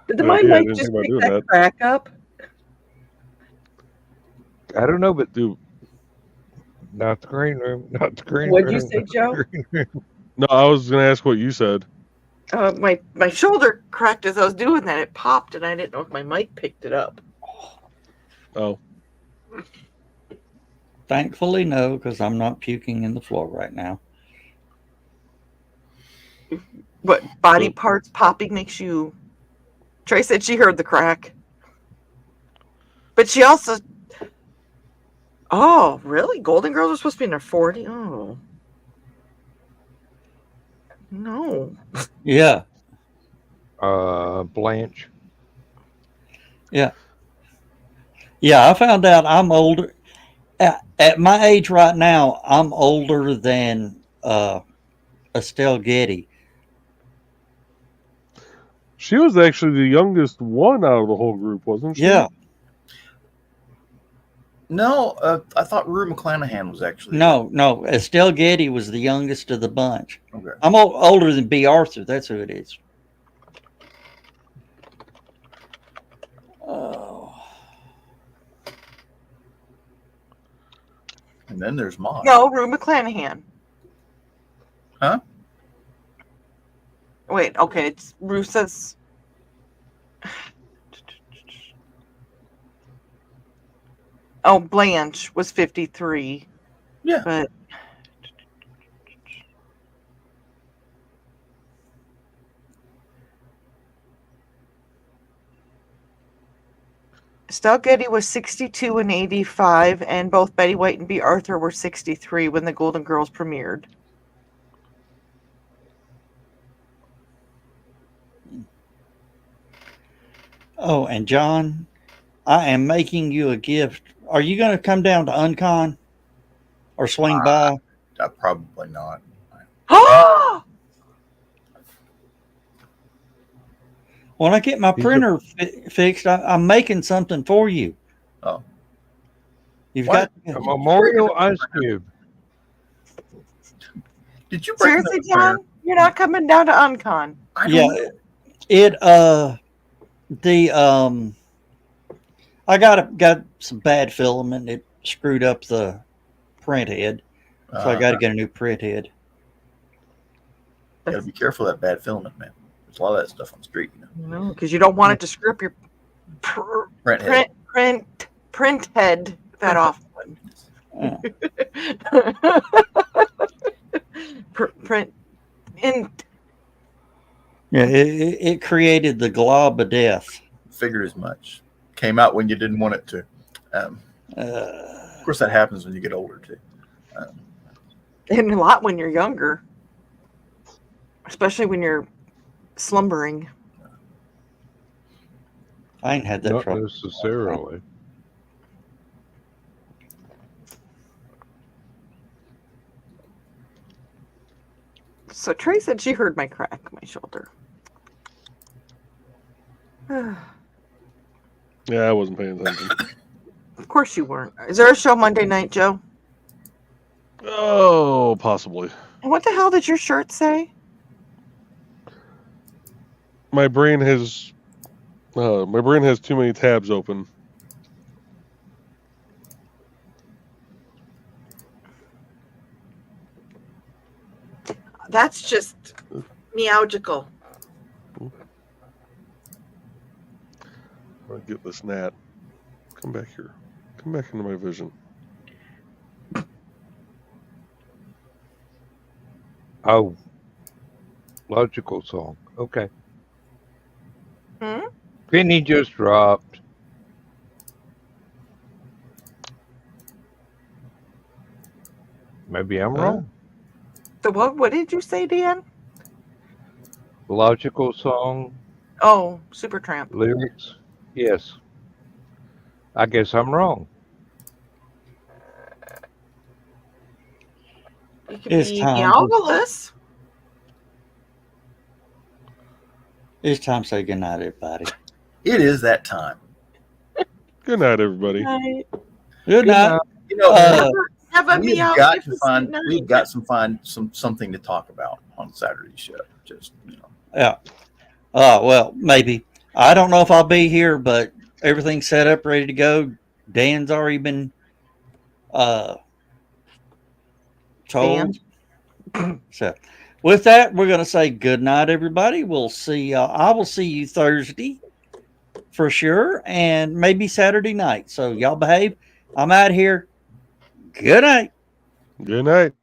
Speaker 3: Did
Speaker 5: Oh,
Speaker 3: my
Speaker 5: yeah, I
Speaker 3: mic
Speaker 5: didn't
Speaker 3: just
Speaker 5: think about
Speaker 3: pick
Speaker 5: doing
Speaker 3: that
Speaker 5: that.
Speaker 3: crack up?
Speaker 4: I don't know, but
Speaker 5: Dude,
Speaker 4: not the green room. Not the green
Speaker 3: What'd
Speaker 4: room.
Speaker 3: you say, Joe?
Speaker 5: no, I was going to ask what you said.
Speaker 3: My shoulder cracked as I was doing that. It popped, and I didn't know if my mic picked it up.
Speaker 5: Oh,
Speaker 2: Thankfully, no, because I'm not puking in the floor right now.
Speaker 3: What body
Speaker 5: So-
Speaker 3: parts popping makes you? Trey said she heard the crack, but she also. Oh, really? Golden Girls are supposed to be in their 40s? Oh, no.
Speaker 2: Yeah,
Speaker 4: Blanche.
Speaker 2: yeah. I found out I'm older. At my age right now, I'm older than Estelle Getty.
Speaker 5: she was actually the youngest one out of the whole group, wasn't she?
Speaker 2: Yeah.
Speaker 6: No, I thought Rue McClanahan was actually.
Speaker 2: No. Estelle Getty was the youngest of the bunch.
Speaker 6: Okay.
Speaker 2: I'm older than B. Arthur. That's who it is. Oh.
Speaker 6: And then there's Maude.
Speaker 3: No, Rue McClanahan.
Speaker 6: Huh?
Speaker 3: Wait, okay, it's Rue says. Oh, Blanche was 53.
Speaker 6: Yeah.
Speaker 3: But Estelle Getty was 62 and 85, and both Betty White and B. Arthur were 63 when the Golden Girls premiered.
Speaker 2: Oh, and John, I am making you a gift. Are you going to come down to Uncon or swing by?
Speaker 6: Probably not.
Speaker 2: When I get my
Speaker 4: He's a-
Speaker 2: printer fixed, I'm making something for you.
Speaker 6: Oh.
Speaker 2: You've
Speaker 6: What?
Speaker 2: got
Speaker 4: A memorial ice cube.
Speaker 6: Did you break
Speaker 3: Seriously,
Speaker 6: another printer?
Speaker 3: John? You're not coming down to Uncon.
Speaker 6: I don't
Speaker 2: yeah.
Speaker 6: know.
Speaker 2: I got some bad filament. It screwed up the print head, so I got to get a new print head.
Speaker 6: Gotta be careful of that bad filament, man. There's a lot of that stuff on the street, you know.
Speaker 3: No, because you don't want it to screw up your
Speaker 6: Print head.
Speaker 3: print head that often.
Speaker 2: Uh,
Speaker 3: Print in.
Speaker 2: yeah, it created the glob of death.
Speaker 6: Figured as much. Came out when you didn't want it to. Of course, that happens when you get older too.
Speaker 3: And a lot when you're younger, especially when you're slumbering.
Speaker 2: I ain't had that
Speaker 4: Not
Speaker 2: trouble.
Speaker 4: necessarily.
Speaker 3: So Trey said she heard my crack my shoulder.
Speaker 5: Yeah, I wasn't paying attention.
Speaker 3: Of course you weren't. Is there a show Monday night, Joe?
Speaker 5: Oh, possibly.
Speaker 3: And what the hell did your shirt say?
Speaker 5: My brain has too many tabs open.
Speaker 3: That's just meowgical.
Speaker 5: I'll get this gnat. Come back here. Come back into my vision.
Speaker 4: Oh, logical song. Okay.
Speaker 3: Hmm?
Speaker 4: Penny just dropped. Maybe I'm wrong.
Speaker 3: So what did you say, Dan?
Speaker 4: Logical song
Speaker 3: Oh, Supertramp.
Speaker 4: lyrics. Yes. I guess I'm wrong.
Speaker 3: You could
Speaker 2: It's
Speaker 3: be
Speaker 2: time.
Speaker 3: Meowgulus.
Speaker 2: It's time to say goodnight, everybody.
Speaker 6: It is that time.
Speaker 5: Good night, everybody.
Speaker 3: Right.
Speaker 2: Good night.
Speaker 6: You know,
Speaker 3: Have a
Speaker 6: we've
Speaker 3: meow.
Speaker 6: got to find something to talk about on Saturday's show. Just
Speaker 2: Yeah. Well, maybe. I don't know if I'll be here, but everything's set up, ready to go. Dan's already been told. So, with that, we're going to say good night, everybody. We'll see. I will see you Thursday for sure, and maybe Saturday night. So, y'all behave. I'm out here. Good night.
Speaker 5: Good night.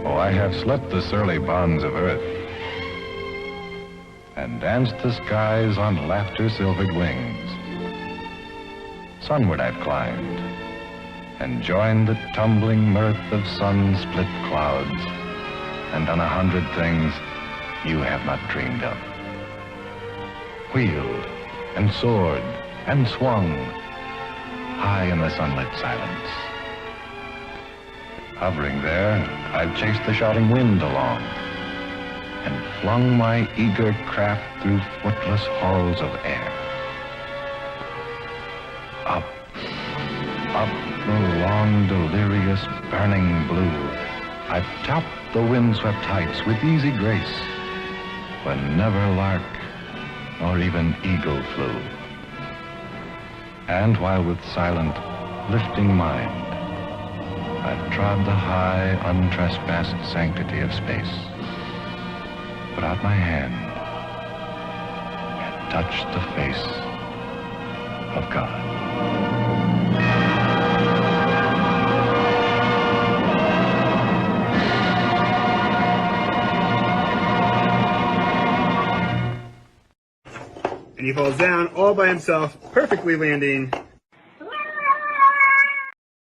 Speaker 10: I have slept the surly bonds of earth and danced the skies on laughter-silvered wings. Sunward I've climbed and joined the tumbling mirth of sun-split clouds and done 100 things you have not dreamed of. Wheeled and soared and swung high in the sunlit silence. Hovering there, I've chased the shouting wind along and flung my eager craft through footless halls of air. Up, up the long, delirious, burning blue, I've topped the windswept heights with easy grace, when never lark nor even eagle flew. And while with silent, lifting mind, I've trod the high, untrespassed sanctity of space, put out my hand, and touched the face of God.
Speaker 1: and he falls down all by himself, perfectly landing